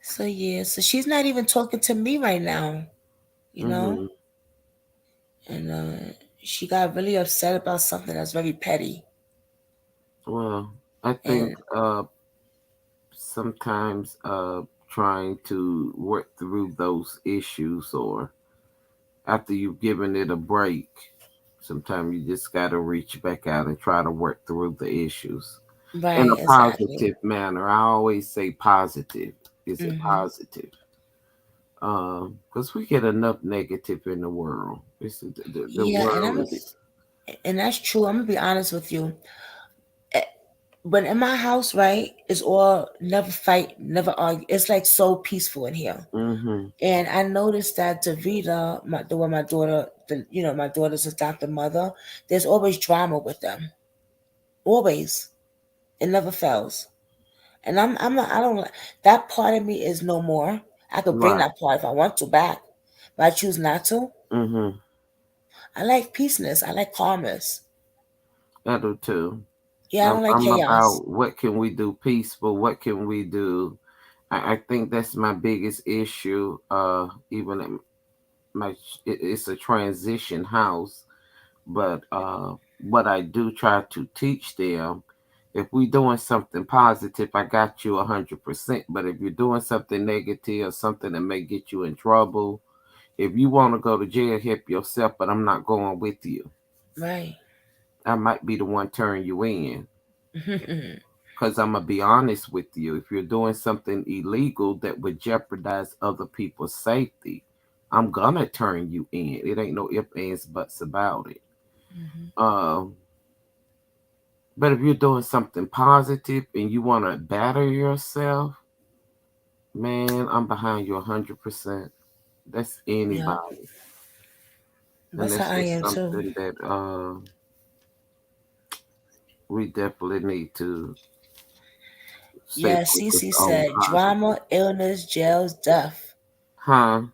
So yeah, so she's not even talking to me right now, you know? Hmm. And she got really upset about something that's very petty. Well, I think And sometimes trying to work through those issues or after you've given it a break, sometimes you just got to reach back out and try to work through the issues in right, a exactly. positive manner. I always say positive. Is it Hmm. positive? Because we get enough negative in the world. The Yeah, world is. and that's true. I'm gonna be honest with you. Eh, When in my house, right, it's all never fight, never argue. It's like so peaceful in here. Mm-hmm. And I noticed that Davida, the one my daughter, my daughter's adopted mother, there's always drama with them. Always. It never fails. And I don't like that part of me is no more. I could bring Right. that part if I want to back, but I choose not to. Mm-hmm. I like peaceness. I like calmness. I do too. Yeah, I don't like I'm chaos. about what can we do peaceful? What can we do? I think that's my biggest issue. Even at my it's a transition house, but what I do try to teach them, if we doing something positive, I got you 100%. But if you're doing something negative or something that may get you in trouble, if you want to go to jail, help yourself. But I'm not going with you. Right. I might be the one turning you in. Because I'm gonna be honest with you, if you're doing something illegal that would jeopardize other people's safety, I'm gonna turn you in. It ain't no ifs, ands, buts about it. Mhm. Um, but if you're doing something positive and you want to better yourself, man, I'm behind you 100%. That's Yeah, anybody, and that's how that's I just am too. something that we definitely need to stay Yeah, focused Cece on said positive. drama, illness, jails, death. Huh?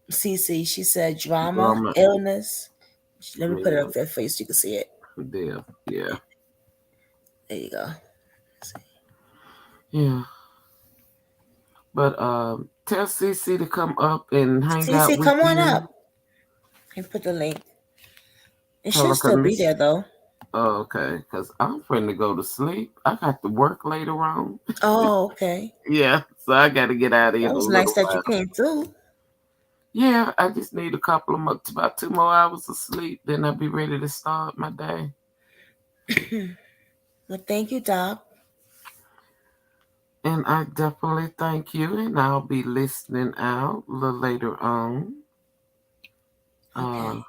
Cece, she said drama, Drama, illness. Let me put it yeah, up there for you so you can see it. death, yeah. There you go. Yeah, but tell CC to come up and hang out Cece, with come on you. up and put the link. It Tell should her still come be this. there though. Oh, okay, because I'm finna go to sleep. I got to work later on. Oh, okay. Yeah. So I got to get out of here That in a was nice little that you while. came through. Yeah, I just need a couple of months, about 2 more hours of sleep. Then I'll be ready to start my day. Well, thank you, Doc. And I definitely thank you. And I'll be listening out a little later on. Uh, Okay.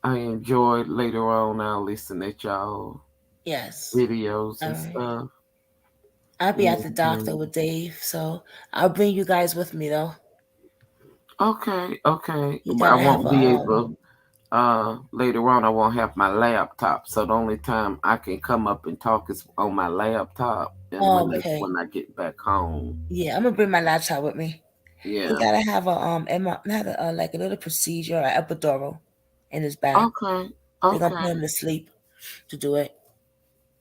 I enjoyed later on. I'll listen at y'all Yes. videos All and right. stuff. I'll be at the doctor Mhm. with Dave, so I'll bring you guys with me though. Okay, okay. You I gotta have won't a be able. Later on, I won't have my laptop, so the only time I can come up and talk is on my laptop, and okay. when I get back home. Yeah, I'm gonna bring my laptop with me. He Yeah. gotta have a like a little procedure, an epidural in his back. Okay. They're gonna put Okay. him to sleep to do it.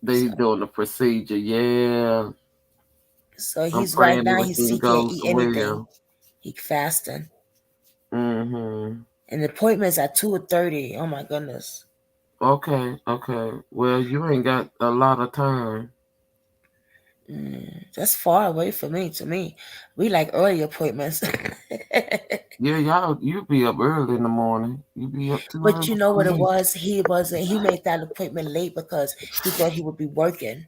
They So doing the procedure. Yeah. I'm he's right praying now everything he can't goes eat anything. well. He fasting. Mhm. And the appointment's at 2:30. Oh my goodness. Okay. Okay. Well, you ain't got a lot of time. That's far away from me to me. We like early appointments. Yeah, y'all. You be up early in the morning. You be up too But early you know for what it me. was? He made that appointment late because he thought he would be working.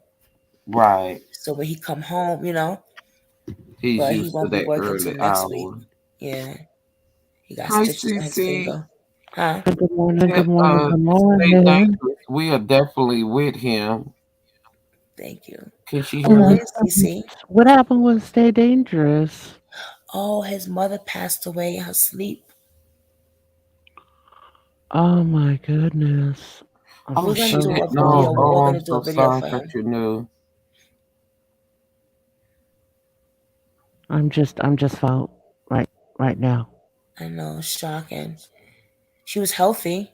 Right. So when he come home, He's but he used to won't be that working till early next week. hour. Yeah. He got Hi, stitches on his CC. finger. Huh? Good morning, Yeah, good morning, good stay morning. dangerous. We are definitely with him. Thank you. Can she Good hear me? morning, Cece. What happened with Stay Dangerous? Oh, his mother passed away in her sleep. Oh my goodness. I'm Oh, We're gonna she do so a didn't know. video. We're sorry. all Oh, I'm gonna do a so video sorry for that him. you knew. I'm just felt right now. I know, shocking. She was healthy.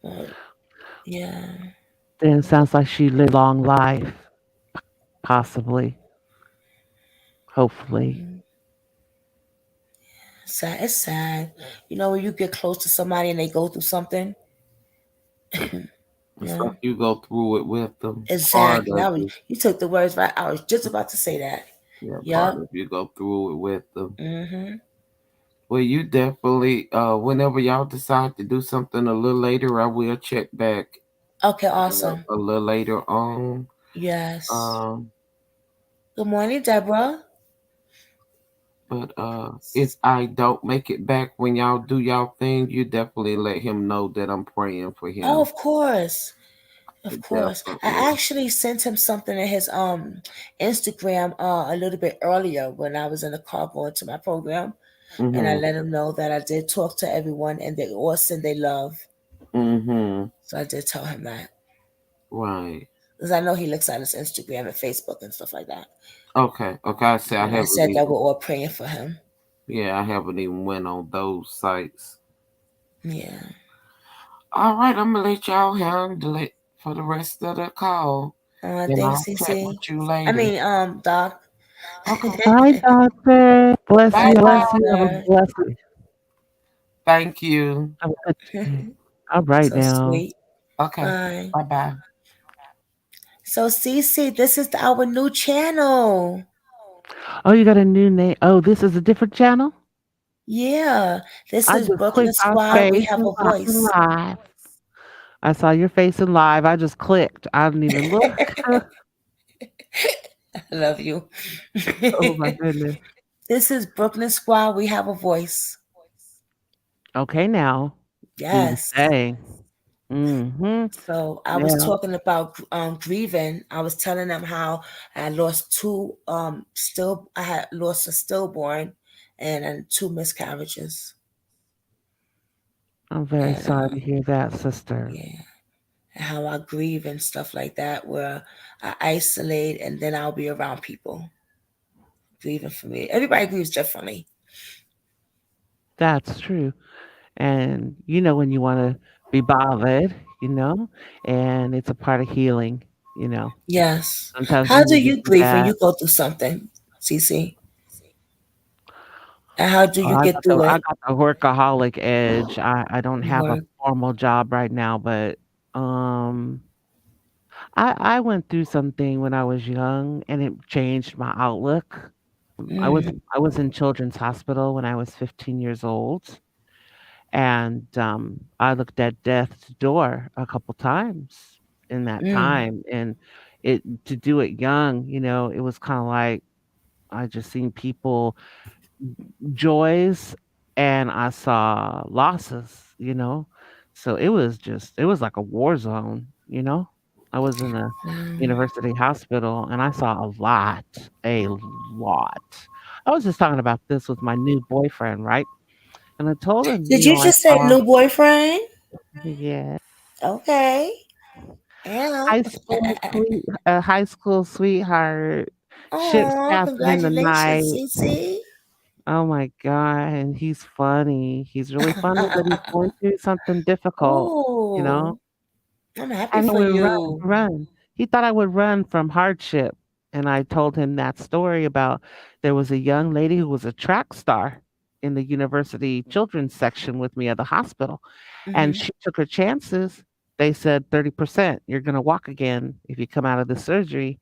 But yeah. Then it sounds like she lived a long life, possibly, hopefully. Mm, sad. It's sad. When you get close to somebody and they go through something, you It's know. like you go through it with them. Part Exactly. of it. You took the words right. I was just about to say that. Yeah, part Yup. of you go through it with them. Mhm. Well, you definitely, whenever y'all decide to do something a little later, I will check back Okay. Awesome. a little later on. Yes. Um, Good morning, Deborah. but if I don't make it back when y'all do y'all thing, you definitely let him know that I'm praying for Oh, him. of course. Of course. I Definitely. actually sent him something in his Instagram a little bit earlier when I was in the car going to my program, and I Mhm. let him know that I did talk to everyone and they all send they love. Mhm. So I did tell him that Right. because I know he looks at his Instagram and Facebook and stuff like that. Okay. Okay. I say I And I haven't said that even. we're all praying for him. Yeah, I haven't even went on those sites. Yeah. All right, I'm gonna let y'all handle it for the rest of the call, and Thanks, I'll chat CC. with you I later. mean, Doc. Okay. Hi, doctor. Bless Bye, you, Bye bless you. Have a doctor. blessed, Thank you. have a good day. All right So now. sweet. Okay. Bye. Bye bye. So, CC, this is our new channel. Oh, you got a new name. Oh, this is a different channel? Yeah, this I is just Brooklyn clicked on Squad. We face have and a voice. live. I saw your face in live. I just clicked. I didn't even look. I love you. Oh my goodness. This is Brooklyn Squad. We have a voice. Okay, now. Do the Yes. thing. Mm-hmm. So I was Yeah. talking about grieving. I was telling them how I lost two still I had lost a stillborn and two miscarriages. I'm very And sorry to hear that, sister. yeah, and how I grieve and stuff like that where I isolate and then I'll be around people grieving for me. Everybody grieves differently. That's true. And you know when you want to be bothered, and it's a part of healing, you know. Yes. Sometimes How you do need to you do grieve when that. you go through something, CC? And how do Oh, you get through I it? got the workaholic edge. I don't have a Work. formal job right now, but um I went through something when I was young, and it changed my outlook. Mm, I was in children's hospital when I was 15 years old, and I looked at death's door a couple times in that mm, time, and it to do it young, it was kind of like I just seen people joys and I saw losses. So it was like a war zone. I was in a mm. university hospital and I saw a lot. I was just talking about this with my new boyfriend, right? And I told him, Did you I just say saw, new boyfriend? yeah, Okay. Yeah. high school sweetheart, ships Oh, passing in the night. congratulations, Cece. Oh my god, and he's funny. He's really funny, but he's going through something difficult, you know? Oh, I'm happy And he for would you. run. He thought I would run from hardship, and I told him that story about there was a young lady who was a track star in the university children's section with me at the hospital, and Hmm. she took her chances. They said 30%, you're gonna walk again if you come out of the surgery,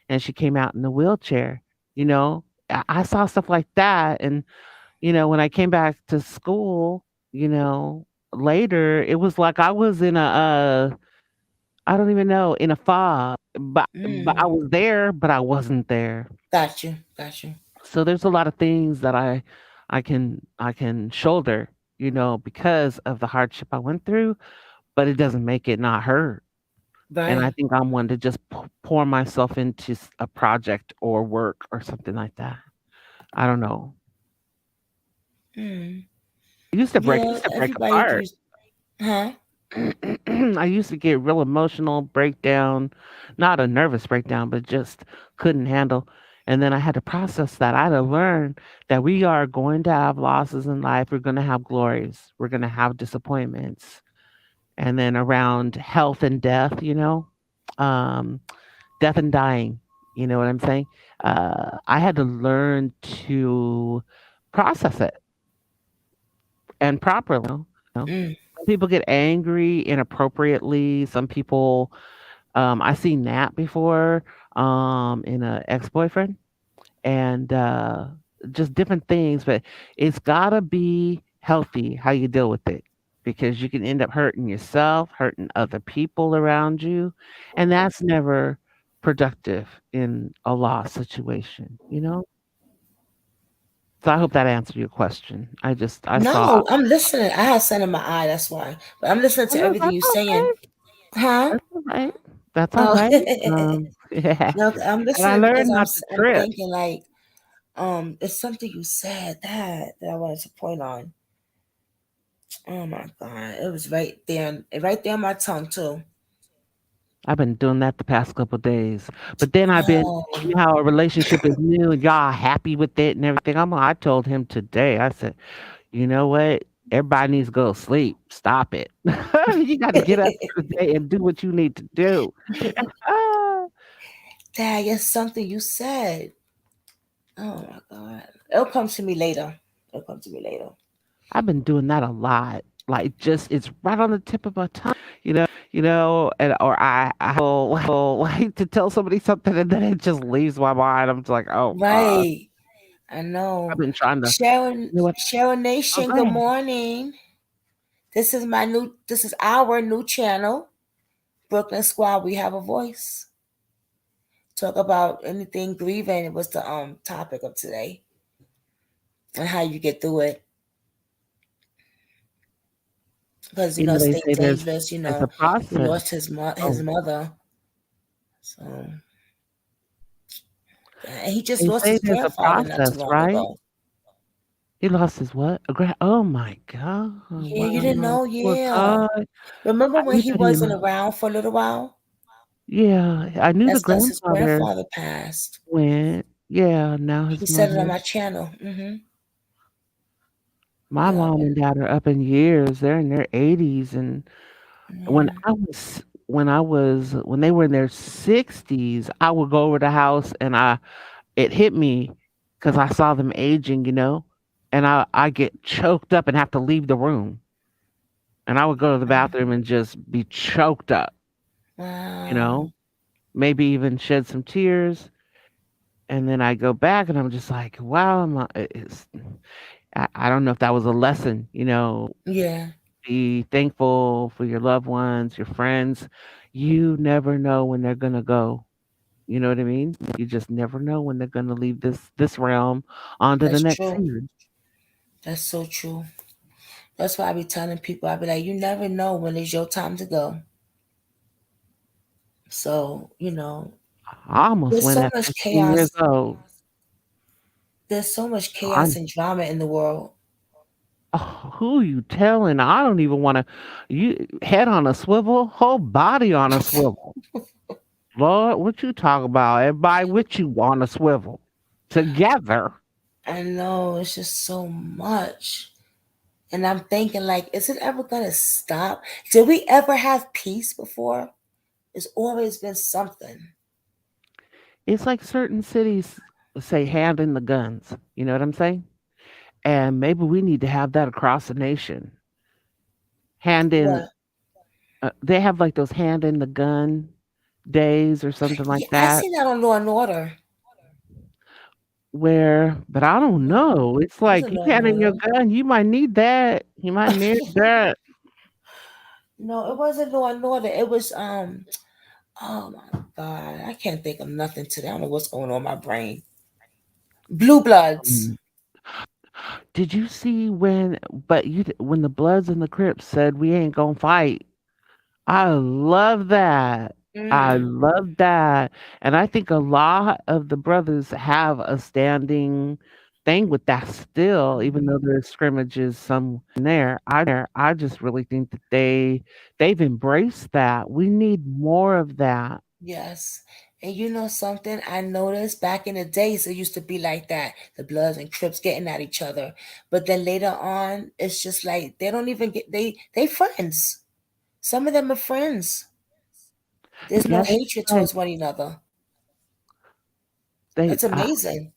and she came out in a wheelchair, you know? I saw stuff like that, and when I came back to school, later, it was like I was in I don't even know, in a fog, but I Mm, was there, but I wasn't there. got you. Got you. So there's a lot of things that I can shoulder, because of the hardship I went through, but it doesn't make it not hurt. And I Right. think I'm one to just pour myself into a project or work or something like that. I don't know. Mm. I Yeah, used to break everybody do. apart. Huh? I used to get real emotional, breakdown, not a nervous breakdown, but just couldn't handle. And then I had to process that. I had to learn that we are going to have losses in life. We're going to have glories. We're going to have disappointments. And then around health and death, um, death and dying, you know what I'm saying? I had to learn to process it and properly. Mm, Some people get angry inappropriately. Some people I seen that before, in a ex-boyfriend and, just different things, but it's gotta be healthy how you deal with it because you can end up hurting yourself, hurting other people around you, and that's never productive in a loss situation? So I hope that answered your question. I saw no, I'm listening. I have sun in my eye, that's why. But I'm listening Oh, to no, everything that's you're saying. okay. Huh? That's alright. That's Oh, alright. Yeah, no, I'm and I listening because learned not to I'm trip. thinking like it's something you said that I wanted to point on. Oh my god, it was right there on my tongue too. I've been doing that the past couple days. But then I've been Oh, how a relationship is new and y'all happy with it and everything. I told him today, I said, you know what? Everybody needs to go to sleep. Stop it. You got to get up today and do what you need to do. Ah, Dad, it's something you said. Oh my god, it'll come to me later. It'll come to me later. I've been doing that a lot. Like just it's right on the tip of my tongue, and or I will like to tell somebody something and then it just leaves my mind. I'm just like, oh God. Right, I I've know. been trying to Sharon, you know what? Sharon Oh, Nation. go Good ahead. morning. This is our new channel, Brooklyn Squad. We have a voice. Talk about anything grieving was the topic of today and how you get through it. Because They State say Dangerous. there's a He process. lost his Oh, mother, so and he just they lost say his there's a grandfather not too process, long right? ago. He lost his what? Oh my God. Yeah, you didn't Wow. know. Poor Yeah, God. remember when You he didn't wasn't even around for a little while? Yeah, I knew the That's because his grandfather grandfather passed. went. Yeah, now He his said it on mother. my channel. My Yeah. mom and dad are up in years. They're in their 80s and when Mm. I was when they were in their 60s, I would go over the house and it hit me because I saw them aging, and I get choked up and have to leave the room. And I would go to the bathroom and just be choked up, you Wow. know? maybe even shed some tears, and then I go back and I'm just like, wow, I don't know if that was a lesson, Yeah, be thankful for your loved ones, your friends. You never know when they're gonna go. You know what I mean? You just never know when they're gonna leave this realm onto the that's next true. season. That's so true. That's why I be telling people, I be like, you never know when it's your time to go. So, I almost there's went so at much 15 years chaos. old. There's so much I chaos and drama in the world. who you telling? I don't even want to. You head on a swivel, whole body on a swivel. Lord, what you talk about? Everybody with you on a swivel together. I know it's just so much. And I'm thinking, like, is it ever gonna stop? Did we ever have peace before? It's always been something. It's like certain cities say hand in the guns. You know what I'm saying? And maybe we need to have that across the nation. Hand in, What? they have like those hand in the gun days or something like Yeah, I that. seen that on Law and Order. But I don't know. It's Was like it you Law and hand in your Order? gun, you might need that. You might need that. No, it wasn't Law and Order. It was oh my God, I can't think of nothing today. I don't know what's going on in my brain. Blue Bloods. Mm. Did you see when the Bloods and the Crips said we ain't gonna fight? I love that. I Mm, love that. And I think a lot of the brothers have a standing thing with that still, even though there's scrimmages some there. I just really think that they've embraced that. We need more of that. yes. And you know something? I noticed back in the days it used to be like that. The Bloods and Crips getting at each other. But then later on, it's just like they don't even get they friends. Some of them are friends. There's no Yeah, hatred right. towards one another. They That's amazing.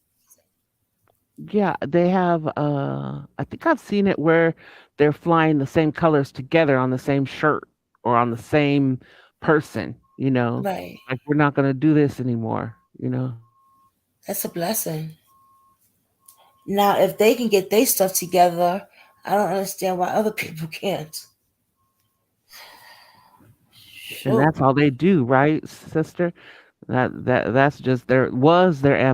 Yeah, they have I think I've seen it where they're flying the same colors together on the same shirt or on the same person. Right. Like we're not gonna do this anymore. That's a blessing. Now, if they can get their stuff together, I don't understand why other people can't. And Shoot. that's all they do, right, sister? That's just their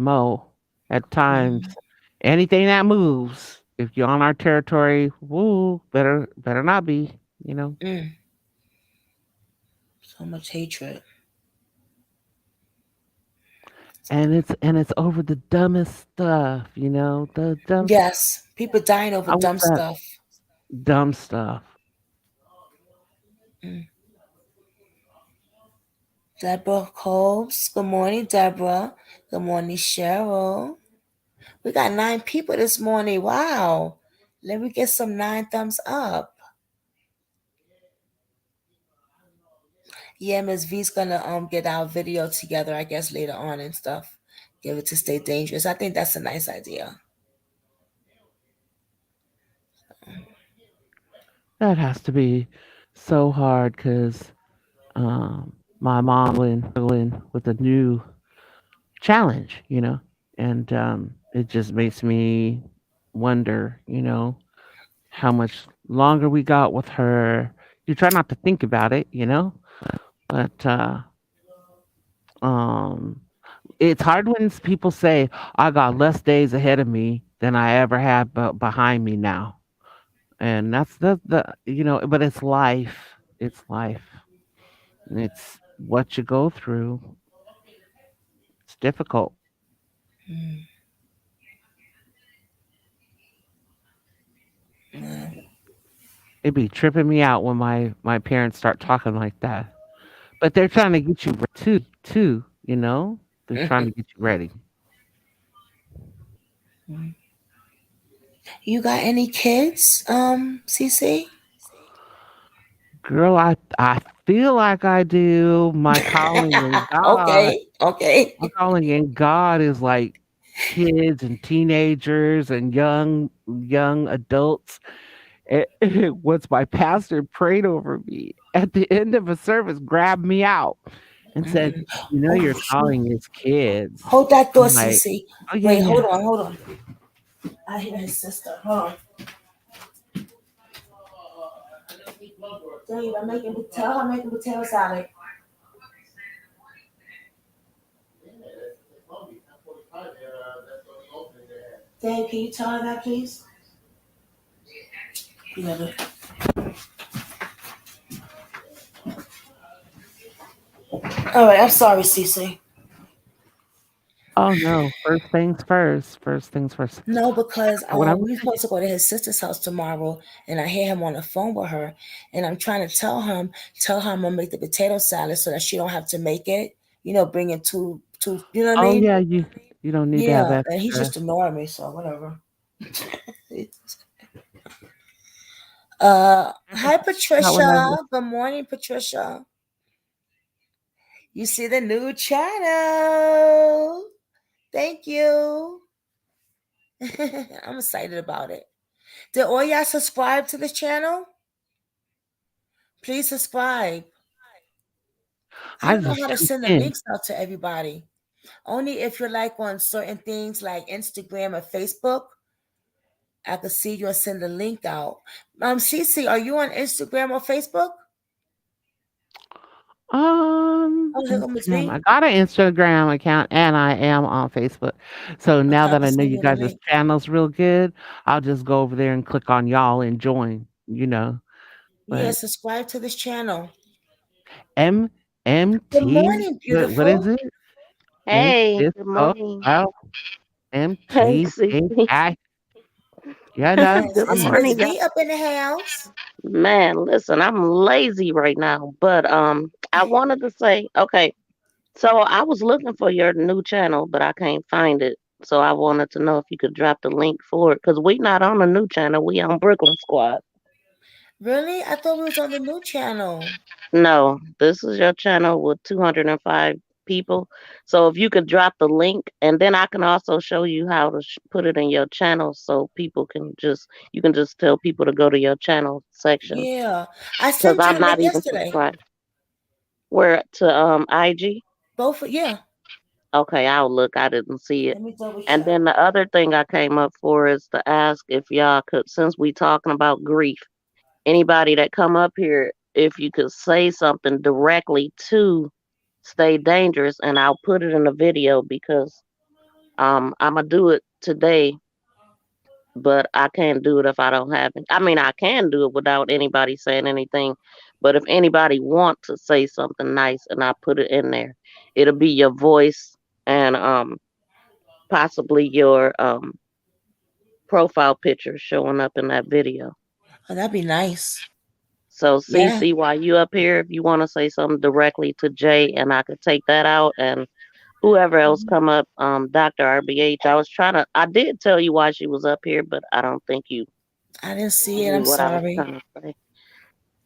MO at times. Mhm. Anything that moves, if you're on our territory, woo, better not be. Mm, so much hatred. And it's over the dumbest stuff. The dumb Yes, people dying over I was dumb that stuff. dumb stuff. Mm. Deborah Coles. Good morning, Deborah. Good morning, Cheryl. We got 9 people this morning. Wow. Let me get some 9 thumbs up. Yeah, Miss V's gonna get our video together, I guess, later on and stuff. Give it to Stay Dangerous. I think that's a nice idea. That has to be so hard because my mom struggling with a new challenge, and it just makes me wonder, how much longer we got with her. You try not to think about it, but um, it's hard when people say, "I got less days ahead of me than I ever had behind me now," and that's but it's life. It's life. It's what you go through. It's difficult. Mm, yeah. It'd be tripping me out when my parents start talking like that. But they're trying to get you too. They're trying to get you ready. Mm. You got any kids, CC? Girl, I feel like I do. My calling in God, Okay, okay. my calling in God is like kids and teenagers and young adults. Once my pastor prayed over me at the end of a service, grabbed me out and said, Mm-mm. you're Oh, shoot. calling his kids. Hold that door, I'm like, Cece. oh, yeah, Wait, yeah. hold on. I hear his sister. Hold on. Dave, tell her making potato salad. Dave, can you tell her that, please? You gotta. All right, I'm sorry, Cece. Oh, no. First things first. First things first. No, because What I was we're supposed to go to his sister's house tomorrow, and I hear him on the phone with her, and I'm trying to tell her I'm gonna make the potato salad so that she don't have to make it. Bring it to. You know what I Oh, mean? yeah, you don't need to have Yeah, and he's extra. just ignoring me, so whatever. Hi Not when I Patricia. Good morning, Patricia. You see the new channel. Thank you. I'm excited about it. Did all y'all subscribe to this channel? Please subscribe. I I don't know just how to tuned send the in. links out to everybody. Only if you're like on certain things like Instagram or Facebook, I could see you and send the link out. Cece, are you on Instagram or Facebook? Oh, here comes Instagram. I me. got an Instagram account and I am on Facebook. So now Okay, I that can I know send you you the guys' link. channel's real good, I'll just go over there and click on y'all and join. Yeah, But subscribe to this channel. Good MMT, morning, what is beautiful. it? Make Hey, this good oh morning. wow Hey, MTAI. Yeah, no, Yes, Good I'm it's here. Miss morning, y'all. V up in the house. Man, listen, I'm lazy right now, but I wanted to say, okay, so I was looking for your new channel, but I can't find it. So I wanted to know if you could drop the link for it, because we not on a new channel, we on Brooklyn Squad. Really? I thought we was on the new channel. No, this is your channel with 205 people. So if you could drop the link, and then I can also show you how to put it in your channel, so people can you can just tell people to go to your channel section, Yeah, I because sent you I'm the link not even yesterday. subscribed. Where to IG? Both, yeah. Okay, I'll look. I didn't see it. Let me double And check. then the other thing I came up for is to ask if y'all could, since we talking about grief, anybody that come up here, if you could say something directly to Stay Dangerous, and I'll put it in a video, because I'm gonna do it today, but I can't do it if I don't have it. I mean, I can do it without anybody saying anything, but if anybody want to say something nice and I put it in there, it'll be your voice and possibly your profile picture showing up in that video. Oh, that'd be nice. So Yeah, CC, while you up here, if you want to say something directly to Jay, and I could take that out, and whoever else come up, Dr. RBH. I did tell you why she was up here, but I don't think you I didn't see it. knew I'm what I was sorry. trying to say.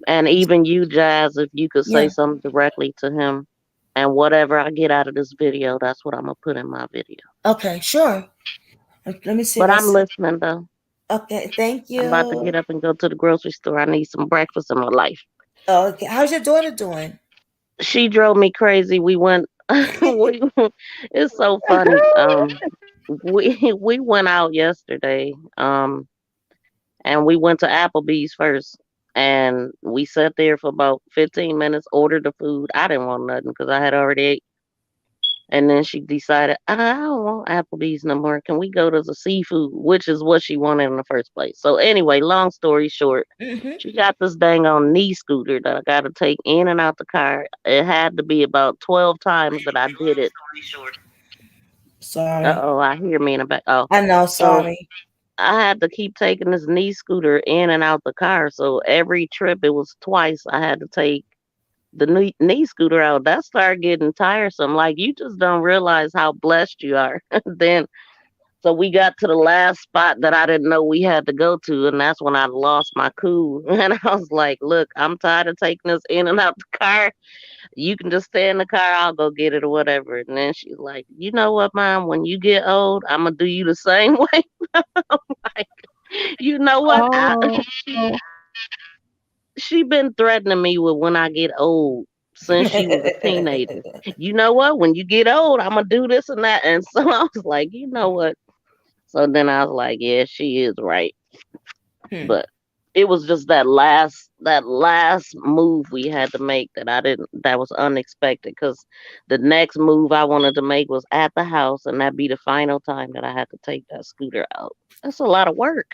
And even you, Jazz, if you could say Yeah. something directly to him, and whatever I get out of this video, that's what I'm gonna put in my video. Okay, sure. Let me see if But I I'm see. listening though. Okay, thank I'm about to get you. up and go to the grocery store. I need some breakfast in my life. Oh, okay. How's your daughter doing? She drove me crazy. We went. we, it's so funny. We went out yesterday. And we went to Applebee's first. And we sat there for about 15 minutes, ordered the food. I didn't want nothing because I had already ate. And then she decided, I don't want Applebee's no more. Can we go to the seafood? Which is what she wanted in the first place. So, anyway, long story short, Mm-hmm. she got this dang on knee scooter that I got to take in and out the car. It had to be about 12 times that I did it. Sorry. I hear me in the back. Oh, I know. so Sorry. I had to keep taking this knee scooter in and out the car. So every trip, it was twice I had to take the knee scooter out. That started getting tiresome. Like, you just don't realize how blessed you are. Then, so we got to the last spot that I didn't know we had to go to, and that's when I lost my cool. And I was like, look, I'm tired of taking this in and out the car. You can just stay in the car. I'll go get it or whatever. And then she's like, you know what, Mom? When you get old, I'm going to do you the same way. Like, you know what? Oh, She been threatening me with when I get old since she was a teenager. You know what? When you get old, I'm gonna do this and that. And so I was like, you know what? So then I was like, yeah, she is right. Hmm. But it was just that last move we had to make that was unexpected because the next move I wanted to make was at the house and that'd be the final time that I had to take that scooter out. That's a lot of work.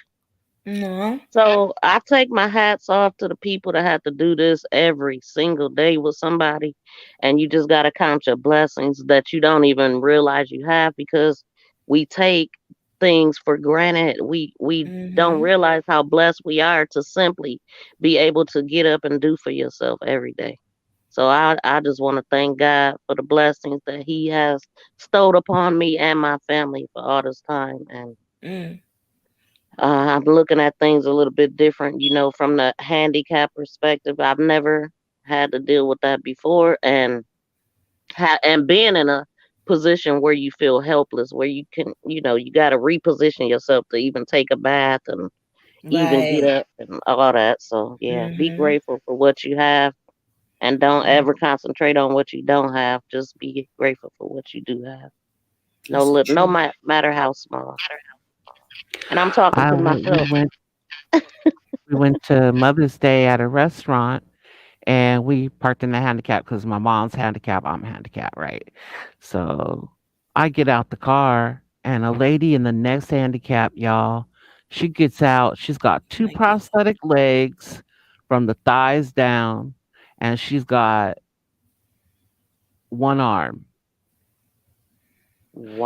No. So I take my hats off to the people that have to do this every single day with somebody, and you just gotta count your blessings that you don't even realize you have because we take things for granted. We don't Mm-hmm. realize how blessed we are to simply be able to get up and do for yourself every day. So I just want to thank God for the blessings that He has stowed upon me and my family for all this time, and Mm. I'm looking at things a little bit different, from the handicap perspective. I've never had to deal with that before, and being in a position where you feel helpless, where you can, you got to reposition yourself to even take a bath and even get Right. up and all that. So yeah, be Mm-hmm. grateful for what you have, and don't ever concentrate on what you don't have. Just be grateful for what you do have. No, That's the no truth. matter how small. And I'm talking I to went, we myself. went we went to Mother's Day at a restaurant and we parked in the handicap because my mom's handicapped, I'm handicapped, right? So I get out the car and a lady in the next handicap, y'all, she gets out. She's got two My God. prosthetic legs from the thighs down, and she's got one arm.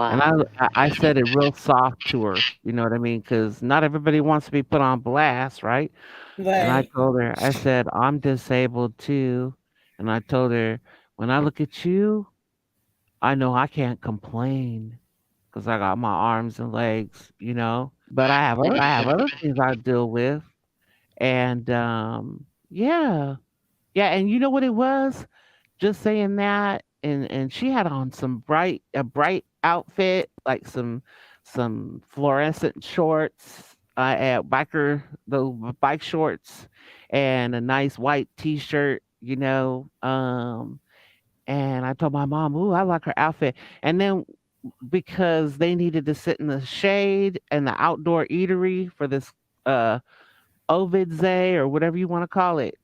And I Wow. I I said it real soft to her, you know what I mean? Because not everybody wants to be put on blast, right? And I Right. told her, I said, I'm disabled too. And I told her, when I look at you, I know I can't complain because I got my arms and legs, but I have other things I deal with. And yeah. Yeah, and you know what it was? Just saying that, and she had on a bright outfit, like some fluorescent shorts, the bike shorts, and a nice white T-shirt, and I told my mom, "Ooh, I like her outfit." And then because they needed to sit in the shade and the outdoor eatery for this uh Ovidze or whatever you want to call it.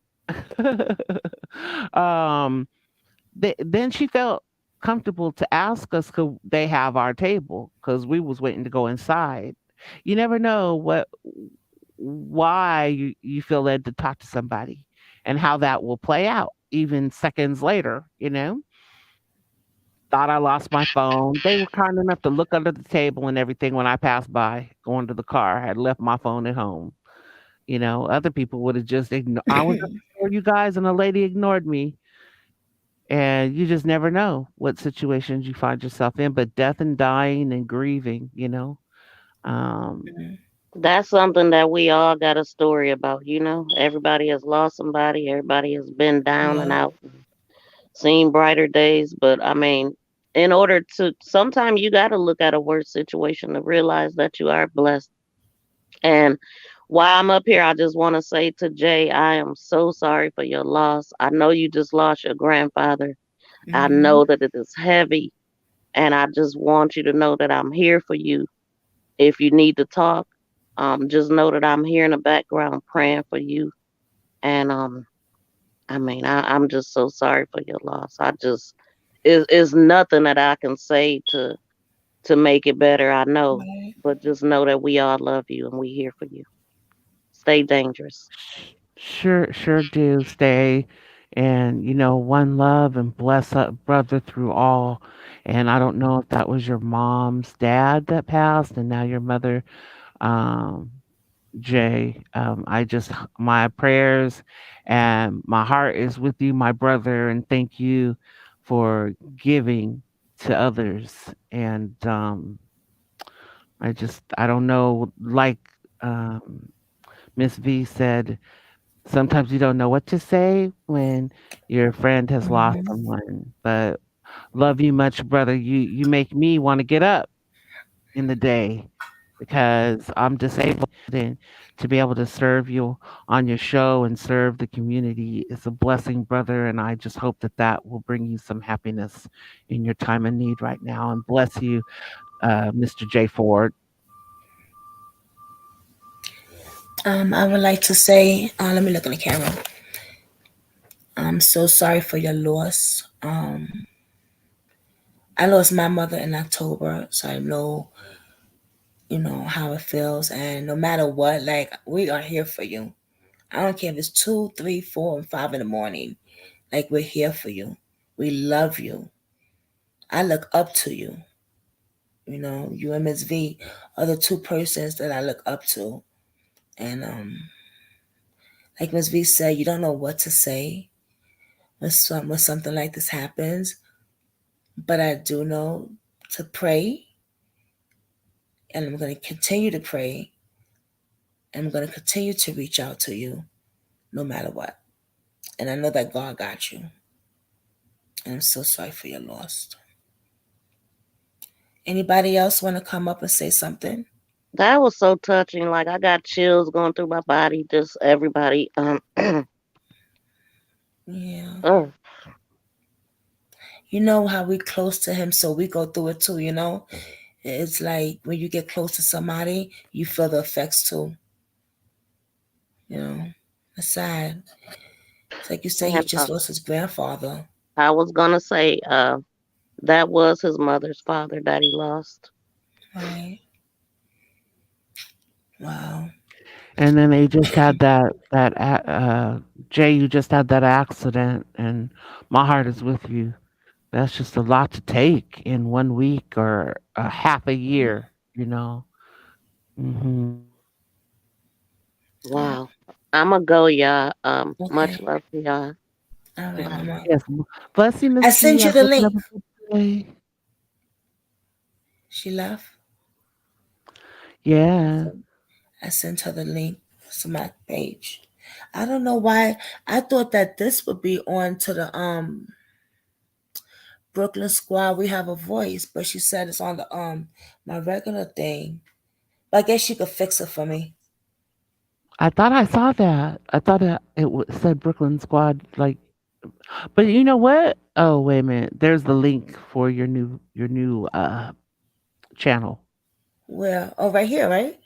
um then she felt comfortable to ask us could they have our table because we was waiting to go inside. You never know why you feel led to talk to somebody and how that will play out even seconds later. Thought I lost my phone. They were kind enough to look under the table and everything when I passed by going to the car. I had left my phone at home. Other people would have just ignored. I was at the store, you guys, and a lady ignored me. And you just never know what situations you find yourself in, but death and dying and grieving. Um, Mhm. That's something that we all got a story about. Everybody has lost somebody, everybody has been down and Yeah. out, seen brighter days. But I mean, in order to, sometimes you got to look at a worse situation to realize that you are blessed. And while I'm up here, I just want to say to Jay, I am so sorry for your loss. I know you just lost your grandfather. I Mm-hmm. know that it is heavy. And I just want you to know that I'm here for you. If you need to talk, just know that I'm here in the background praying for you. And I mean, I'm just so sorry for your loss. It's nothing that I can say to make it better. I know, Right. but just know that we all love you and we here for you. Stay dangerous. sure do stay, and one love and bless up brother through all. And I don't know if that was your mom's dad that passed, and now your mother, um, Jay. I just my prayers and my heart is with you, my brother, and thank you for giving to others. And I don't know, like um, Miss V said, sometimes you don't know what to say when your friend has lost Mm-hmm. someone. But love you much, brother. You make me want to get up in the day. because I'm disabled, and to be able to serve you on your show and serve the community is a blessing, brother. And I just hope that that will bring you some happiness in your time of need right now. And bless you, Mr. J. Ford. I would like to say, let me look in the camera. I'm so sorry for your loss. I lost my mother in October, so I know, how it feels. And no matter what, like, we are here for you. I don't care if it's 2, 3, 4, and 5 in the morning. Like, we're here for you. We love you. I look up to you. You and Ms. V are the two persons that I look up to. And like Ms. V said, you don't know what to say when something like this happens. But I do know to pray, and I'm going to continue to pray, and I'm going to continue to reach out to you no matter what. And I know that God got you. And I'm so sorry for your loss. Anybody else want to come up and say something? That was so touching. Like I got chills going through my body. Just everybody. Yeah. Oh, You know how we close to him, so we go through it too. It's like when you get close to somebody, you feel the effects too. You know, it's sad. It's like you say, he and just lost his grandfather. I was gonna say, that was his mother's father that he lost. Right. Wow. And then they just had Jay, you just had that accident, and my heart is with you. That's just a lot to take in 1 week or a half a year, you know. Hmm. Wow. I'ma go, y'all. Much Okay. love to y'all. All right, Bye. Mama. Yes, bless you, I Miss V. sent I you the hope you link. have a good day. She left. Yeah. I sent her the link to my page. I don't know why. I thought that this would be on to the Brooklyn Squad. We have a voice, but she said it's on the my regular thing. But I guess she could fix it for me. I thought I saw that. I thought said Brooklyn Squad. Like, but you know what? Oh, wait a minute. There's the link for your new channel. Where? Oh, right here, right?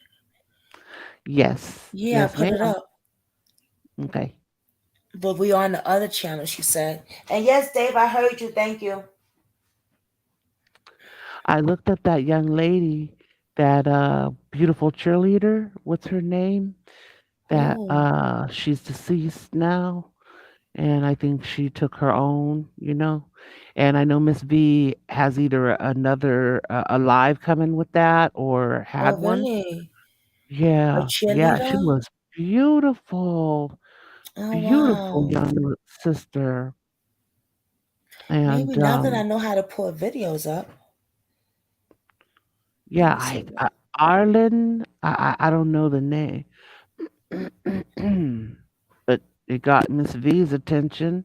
Yes. Yeah, I Yes, put it ma'am. up. Okay. But we on the other channel, she said. And yes, Dave, I heard you. Thank you. I looked at that young lady, that beautiful cheerleader. What's her name? That Oh, she's deceased now, and I think she took her own. And I know Miss V has either another a live coming with that or oh, had one. really? A Yeah, yeah, she cheerleader? was beautiful, Oh, beautiful wow. young sister. Maybe And now that I know how to put videos up, let yeah, me see. Arlen, I don't know the name, but it got Miss V's attention,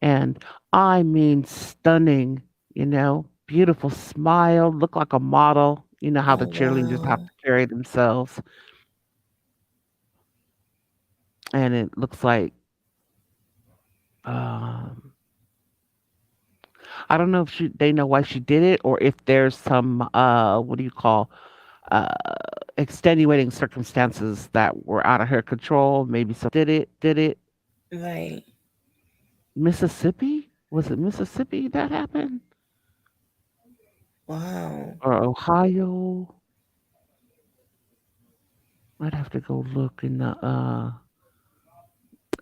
and I mean stunning, beautiful smile, look like a model. You know how Oh, the cheerleaders have wow. to carry themselves, and it looks like um, I don't know if they know why she did it, or if there's some what do you call uh extenuating circumstances that were out of her control. Maybe some did it. Right. Mississippi? Was it Mississippi that happened? Wow. Or Ohio? I'd have to go look in the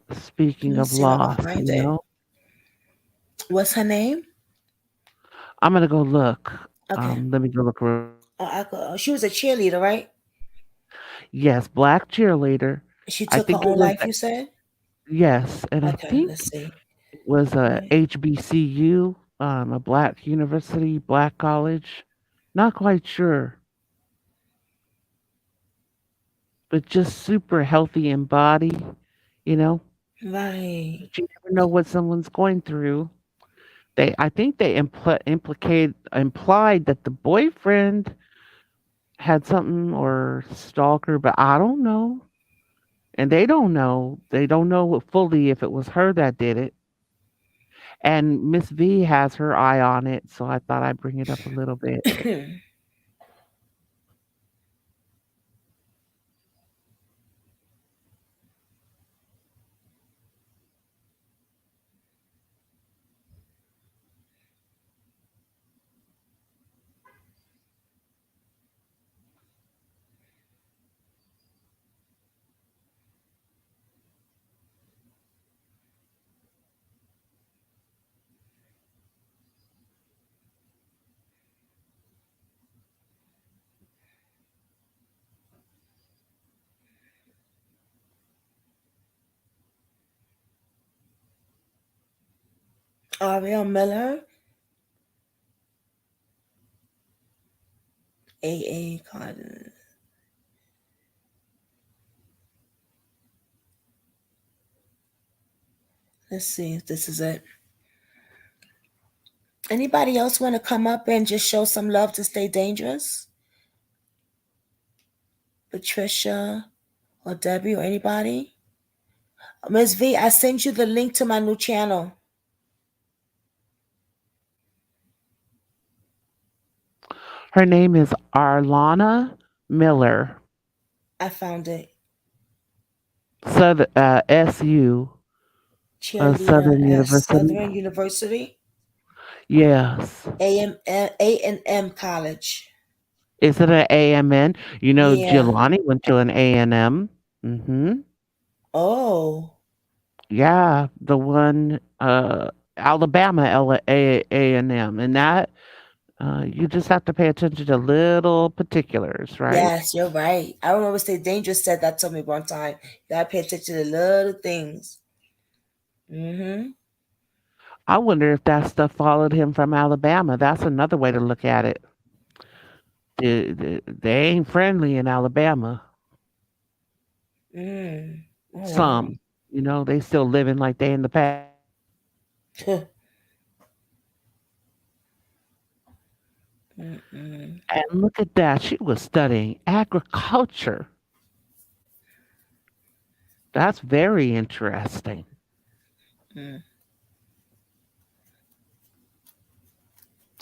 Let speaking me of see if I can loss, find it. What's her name? I'm gonna go look. Okay. Let me go look. She was a cheerleader, right? Yes, black cheerleader. She I took her think it own was life, you said? yes, and I Okay, think let's see. it was a Right. HBCU, a black university, black college. Not quite sure, but just super healthy in body, you know. Right. But you never know what someone's going through. I think they implied that the boyfriend had something or stalker, but I don't know. And they don't know. They don't know fully if it was her that did it. And Miss V has her eye on it, so I thought I'd bring it up a little bit. Ariel Miller, A.A. Cotton. Let's see if this is it. Anybody else want to come up and just show some love to Stay Dangerous? Patricia or Debbie or anybody? Ms. V, I sent you the link to my new channel. Her name is Arlana Miller. I found it. SU, Cheerleader Southern at University. Southern University, Yes. A&M College. Is it an AMN? You know, Yeah. Giuliani went to an A&M. Mm-hmm. Oh. Yeah, the one, Alabama A&M. And that, you just have to pay attention to little particulars, right? Yes, you're right. I remember Stay Dangerous said that to me one time. You gotta pay attention to little things. Mm-hmm. I wonder if that stuff followed him from Alabama. That's another way to look at it. They ain't friendly in Alabama. Mm. Oh wow. Some, they still living like they in the past. Mm-mm. And look at that. She was studying agriculture. That's very interesting. Mm.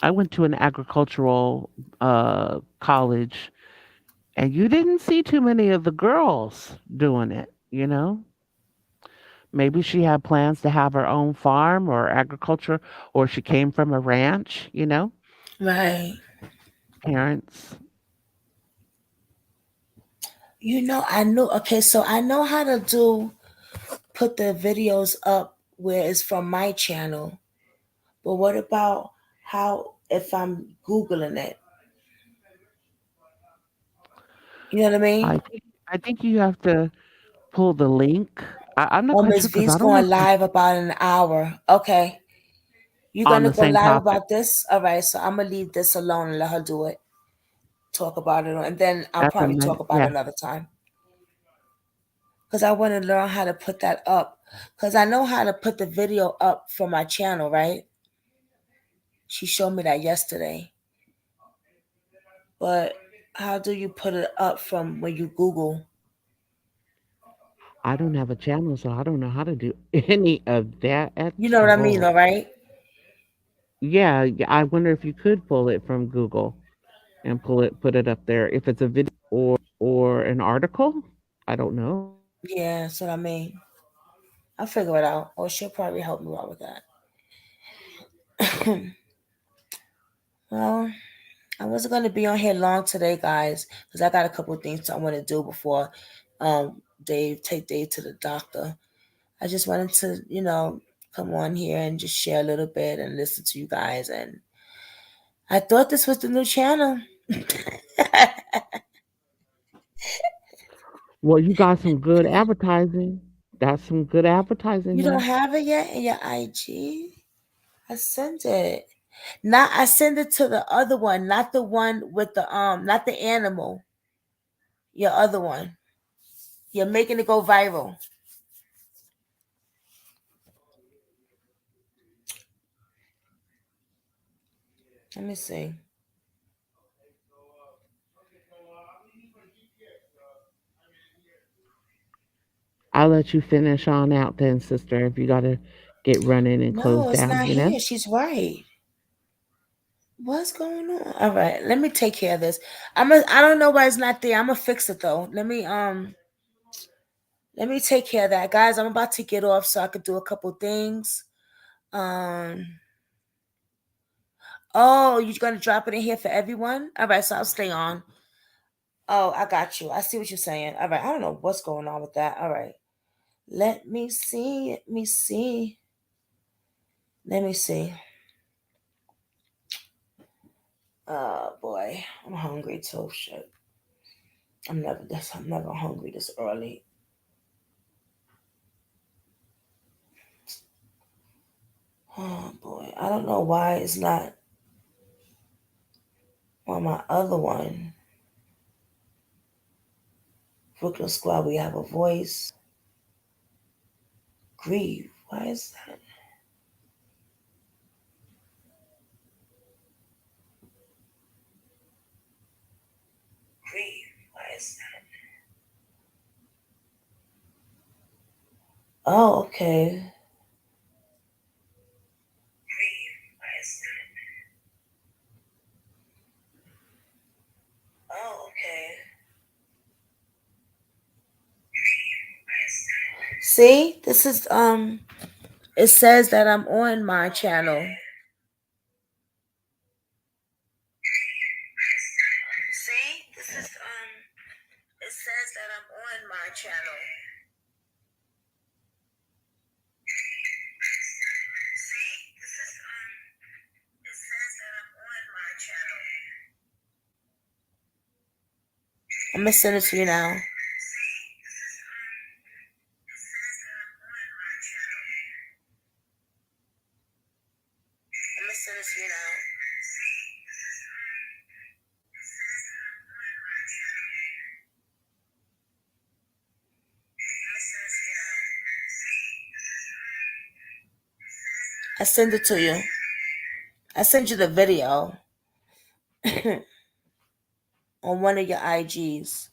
I went to an agricultural college, and you didn't see too many of the girls doing it. Maybe she had plans to have her own farm or agriculture, or she came from a ranch. Right. Parents. I know. Okay, so I know how to put the videos up where it's from my channel. But what about how if I'm Googling it? You know what I mean? I think you have to pull the link. I'm not Oh, quite Miss sure because V's I don't know going if it's live about an hour. Okay. You on gonna the go same live topic. about this? All right, so I'm gonna leave this alone and let her do it. Talk about it, and then I'll That's a probably talk minute. about it Yeah. another time. Because I want to learn how to put that up. Because I know how to put the video up for my channel, right? She showed me that yesterday. But how do you put it up from when you Google? I don't have a channel, so I don't know how to do any of that at You know what I mean, all. all right? Yeah, I wonder if you could pull it from Google and put it up there. If it's a video or an article, I don't know. Yeah, that's what I mean. I'll figure it out. Or she'll probably help me out with that. Well, I wasn't going to be on here long today, guys, because I got a couple of things I want to do before take Dave to the doctor. I just wanted to, come on here and just share a little bit and listen to you guys. And I thought this was the new channel. Well, you got some good advertising. That's some good advertising You don't there. have it yet in your IG? I sent it. Not I sent it to the other one, not the one with not the animal. Your other one. You're making it go viral. Let me see. I'll let you finish on out then, sister, if you got to get running and close No, it's down, not you know? here. She's right. What's going on? All right, let me take care of this. I don't know why it's not there. I'm gonna fix it though. Let me take care of that. Guys, I'm about to get off so I could do a couple things. Oh, you're gonna drop it in here for everyone? All right, so I'll stay on. Oh, I got you. I see what you're saying. All right, I don't know what's going on with that. All right. Let me see. Let me see. Let me see. Oh boy, I'm hungry too. Shit. I'm never hungry this early. Oh boy. I don't know why it's not on my other one. Brooklyn Squad, we have a voice. Grieve. Why is that? Grieve. Why is that? Oh, okay. Grieve. Why is that? Oh, okay. See, this is it says that I'm on my channel. See, this is it says that I'm on my channel. See, this is it says that I'm on my channel. I'm gonna send it to you now. I send it to you. I sent you the video on one of your IGs.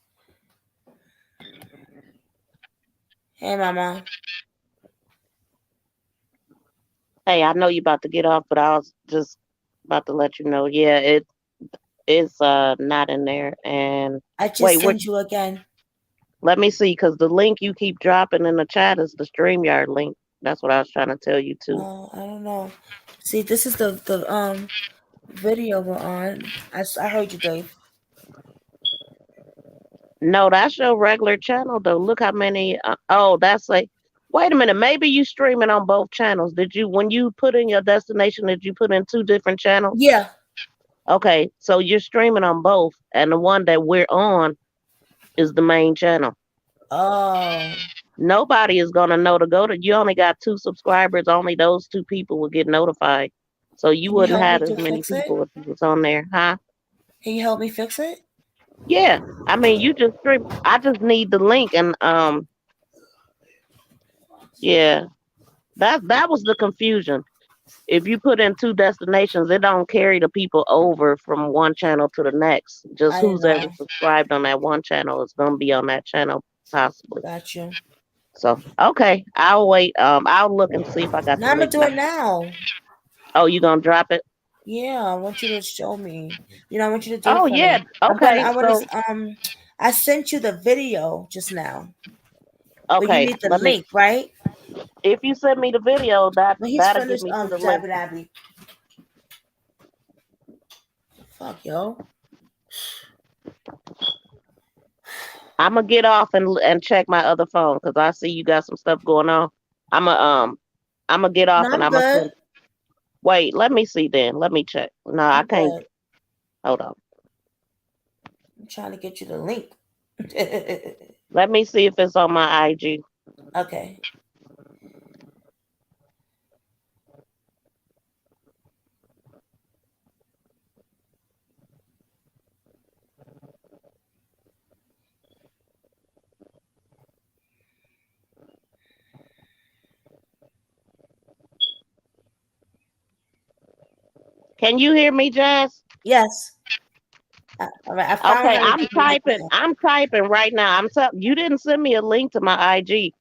Hey, Mama. Hey, I know you about to get off, but I was just about to let you know. Yeah, it's not in there. And I just wait, sent you again. let me see, because the link you keep dropping in the chat is the StreamYard link. That's what I was trying to tell you too. Oh, I don't know. See, this is the video we're on. I heard you, Dave. No, that's your regular channel though. Look how many. Oh, that's like. Wait a minute. Maybe you streaming on both channels. Did you, when you put in your destination, did you put in 2 different channels? Yeah. Okay, so you're streaming on both, and the one that we're on is the main channel. Oh. Nobody is gonna know to go to. You only got 2 subscribers. Only those 2 people will get notified. So you Can you wouldn't help me have as to many fix it? people if you was on there, huh? Can you help me fix it? Yeah, I mean, you just stream. I just need the link, and yeah, that was the confusion. If you put in 2 destinations, it don't carry the people over from one channel to the next. Just I didn't who's ever know. subscribed on that one channel is gonna be on that channel possibly. Got you. So okay, I'll wait. I'll look and see if I got Now the I'm gonna link. do it now. Oh, you gonna drop it? Yeah, I want you to show me. I want you to do Oh it for yeah. me. Okay. I want So to I sent you the video just now. But you okay, need the let me. link, right? If you send me the video, When he's that'll get finished me to the link. Dabby Dabby. Fuck, yo. I'm gonna get off and check my other phone because I see you got some stuff going on. I'm gonna get off No, and I'm I'm gonna good. send. Wait, let me see then. Let me check. No, I I'm can't. good. Hold on. I'm trying to get you the link. Let me see if it's on my IG. Okay. Can you hear me, Jazz? Yes. All right. I found Okay, how to do the link now. I'm typing right now. You didn't send me a link to my IG.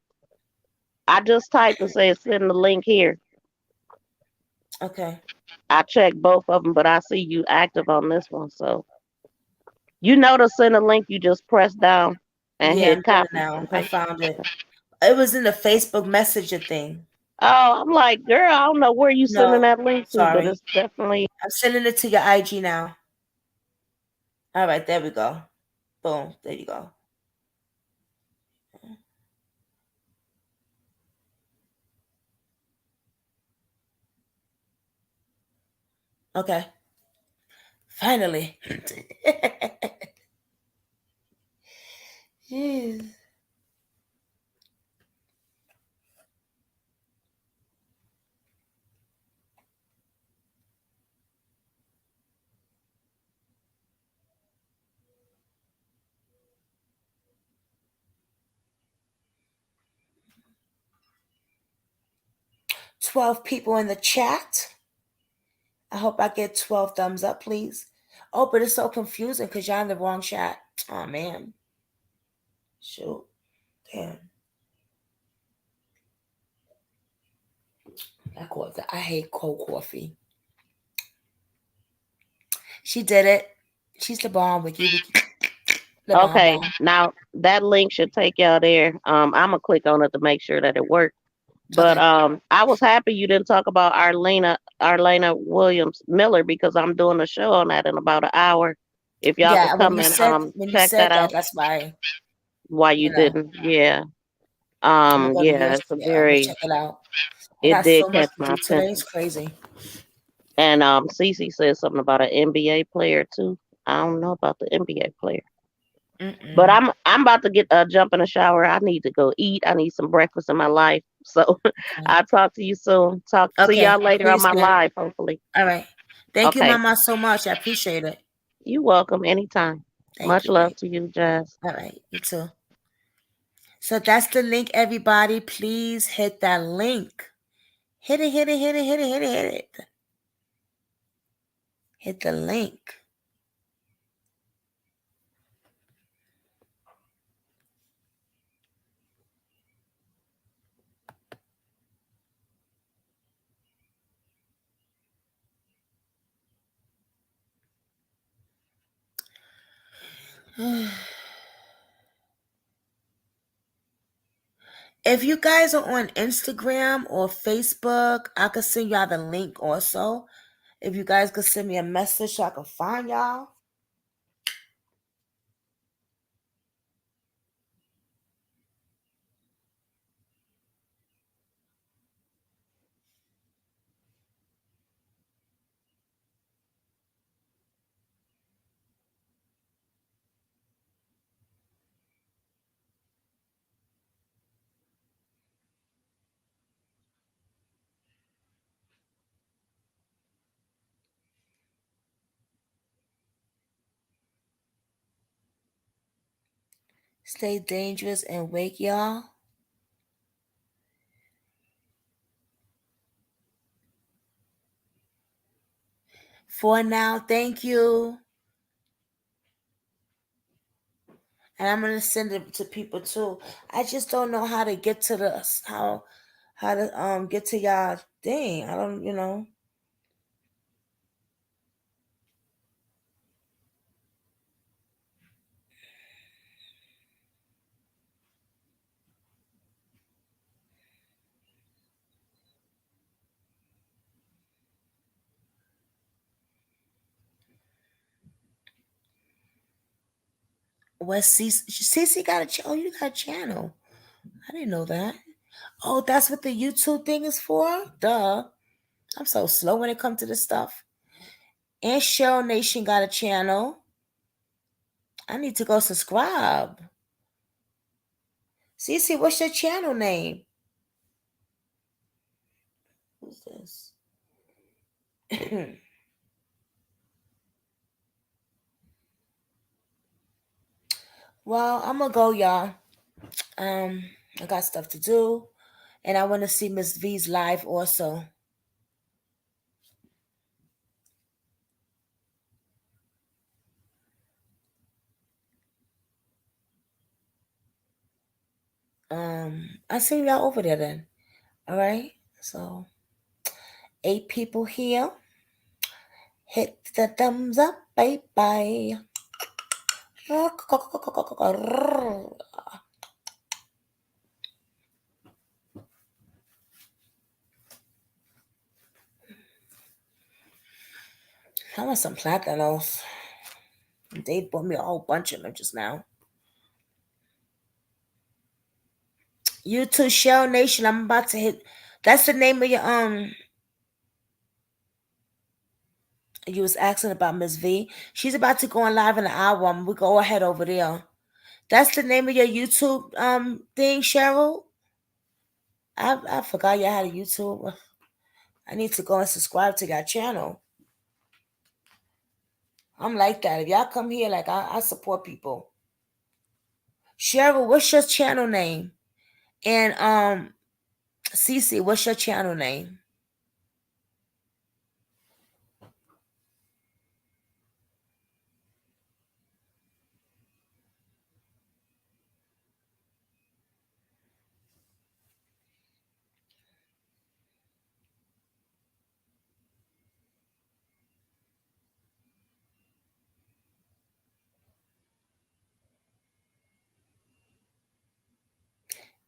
I just typed and said send the link here. Okay. I checked both of them, but I see you active on this one. So you know to send a link, you just press down and Yeah, I'm hit doing it copy now. and I paste. found it. It was in the Facebook Messenger thing. Oh, I'm like, girl, I don't know where you sending No, that link to, but sorry. it's definitely I'm sending it to your IG now. All right, there we go. Boom. There you go. Okay. Finally. Jeez. 12 people in the chat. I hope I get 12 thumbs up, please. Oh, but it's so confusing because y'all in the wrong chat. Oh, man. Shoot. Damn. I hate cold coffee. She did it. She's the bomb, Wiki. The bomb okay. bomb. Now that link should take y'all there. I'm gonna click on it to make sure that it works. But Okay. I was happy you didn't talk about Arlena Williams Miller because I'm doing a show on that in about an hour. If y'all Yeah, could and come and when you check that said that, out, that's why, why you you know, didn't. Yeah. I'm gonna go to Yeah, yours. it's a Yeah, I'm gonna very check it out. I it got did so much catch to my do today. It's attention. crazy. And Cece said something about an NBA player too. I don't know about the NBA player. But Mm-mm. I'm about to get jump in the shower. I need to go eat. I need some breakfast in my life. So Okay. I'll talk to you soon. See Okay. y'all later on Please, my man. live, hopefully. All right. Thank you, Okay. Mama, so much. I appreciate it. You welcome anytime. Thank Much you, love babe. to you, Jazz. All right. You too. So that's the link, everybody. Please hit that link. Hit it, hit it, hit it, hit it, hit it, hit it. Hit the link. If you guys are on Instagram or Facebook, I could send y'all the link also. If you guys could send me a message so I can find y'all. Stay dangerous and wake y'all. For now, thank you. And I'm gonna send it to people too. I just don't know how to get to how to get to y'all thing. I don't, what CC got oh, you got a channel. I didn't know that. Oh, that's what the YouTube thing is for? Duh. I'm so slow when it comes to this stuff. And Cheryl Nation got a channel. I need to go subscribe. CC, what's your channel name? Who's this? Well, I'm gonna go, y'all. I got stuff to do, and I want to see Miss V's live also. I see y'all over there then. All right. So 8 people here. Hit the thumbs up. Bye bye. I want some plátanos. Dave bought me a whole bunch of them just now. You too, Shell Nation. I'm about to hit. That's the name of your You was asking about Miss V. She's about to go on live in an hour. We go ahead over there. That's the name of your YouTube thing, Cheryl. I forgot you had a YouTube. I need to go and subscribe to your channel. I'm like that. If y'all come here, like I support people. Cheryl, what's your channel name? And Cece, what's your channel name?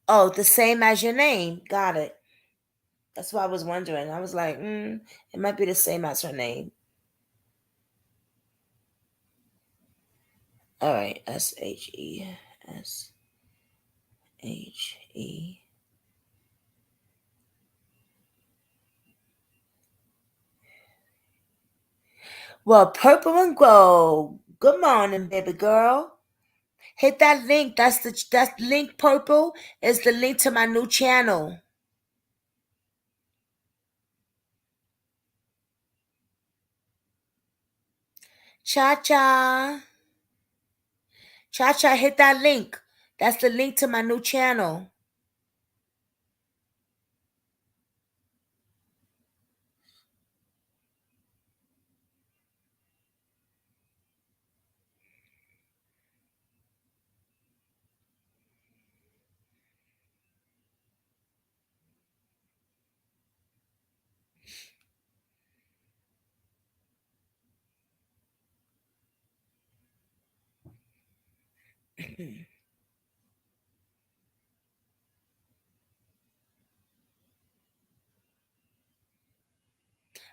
Oh, the same as your name. Got it. That's what I was wondering. I was like, it might be the same as her name. All right, SHE. Well, purple and gold. Good morning, baby girl. Hit that link. That's link purple is the link to my new channel. Cha-cha. Cha-cha, hit that link. That's the link to my new channel.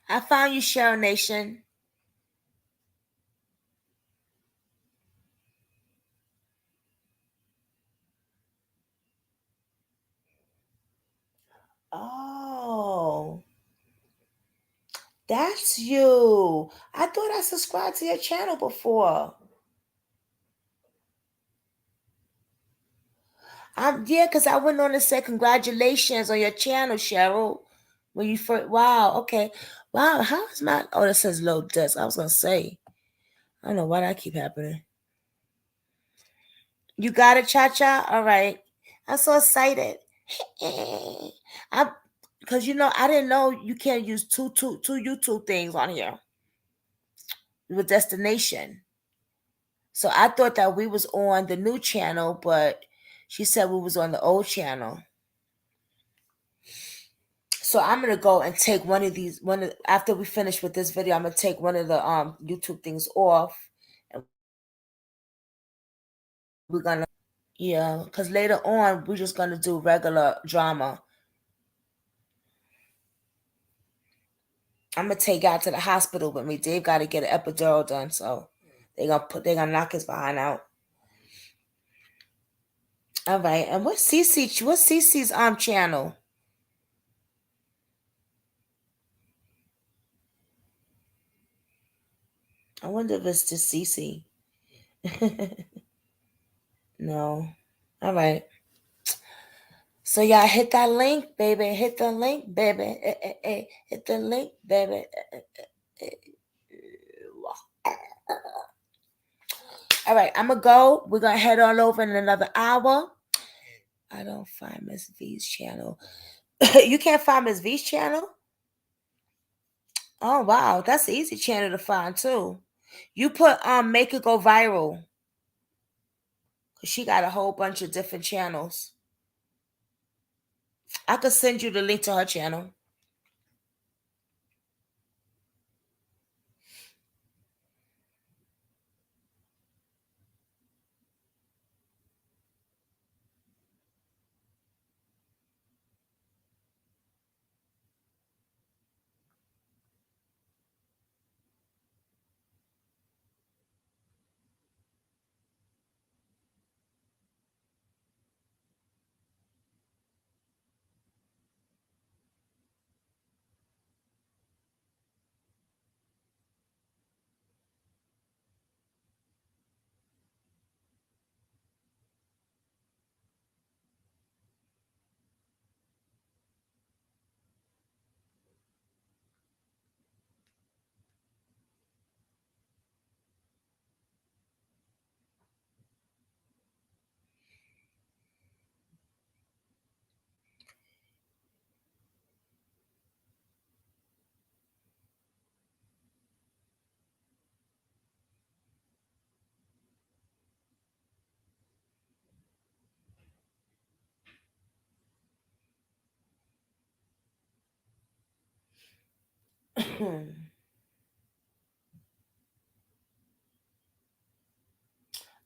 I found you, Cheryl Nation. Oh, that's you. I thought I subscribed to your channel before. Yeah, because I went on to say congratulations on your channel, Cheryl. When you first, wow, okay. Wow, how is my, oh, that says low desk. I was going to say, I don't know why that keep happening. You got it, Cha-Cha? All right. I'm so excited. Because, I didn't know you can't use two YouTube things on here with destination. So I thought that we was on the new channel, but she said we was on the old channel. So I'm gonna go and take one of these. After we finish with this video, I'm gonna take one of the YouTube things off, and we're gonna because later on we're just gonna do regular drama. I'm gonna take out to the hospital with me. Dave got to get an epidural done, so they're gonna knock his behind out. All right, and what's Cece's channel? I wonder if it's just Cece. No. All right. So y'all hit that link, baby. Hit the link, baby. Hit the link, baby. All right, I'm gonna go. We're gonna head on over in another hour. I don't find Miss V's channel. You can't find Miss V's channel? Oh wow, that's an easy channel to find too. You put make it go viral. Cause she got a whole bunch of different channels. I could send you the link to her channel.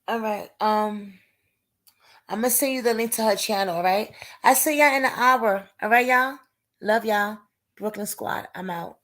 All right. I'm gonna send you the link to her channel. All right. I see y'all in an hour. All right, y'all. Love y'all. Brooklyn Squad. I'm out.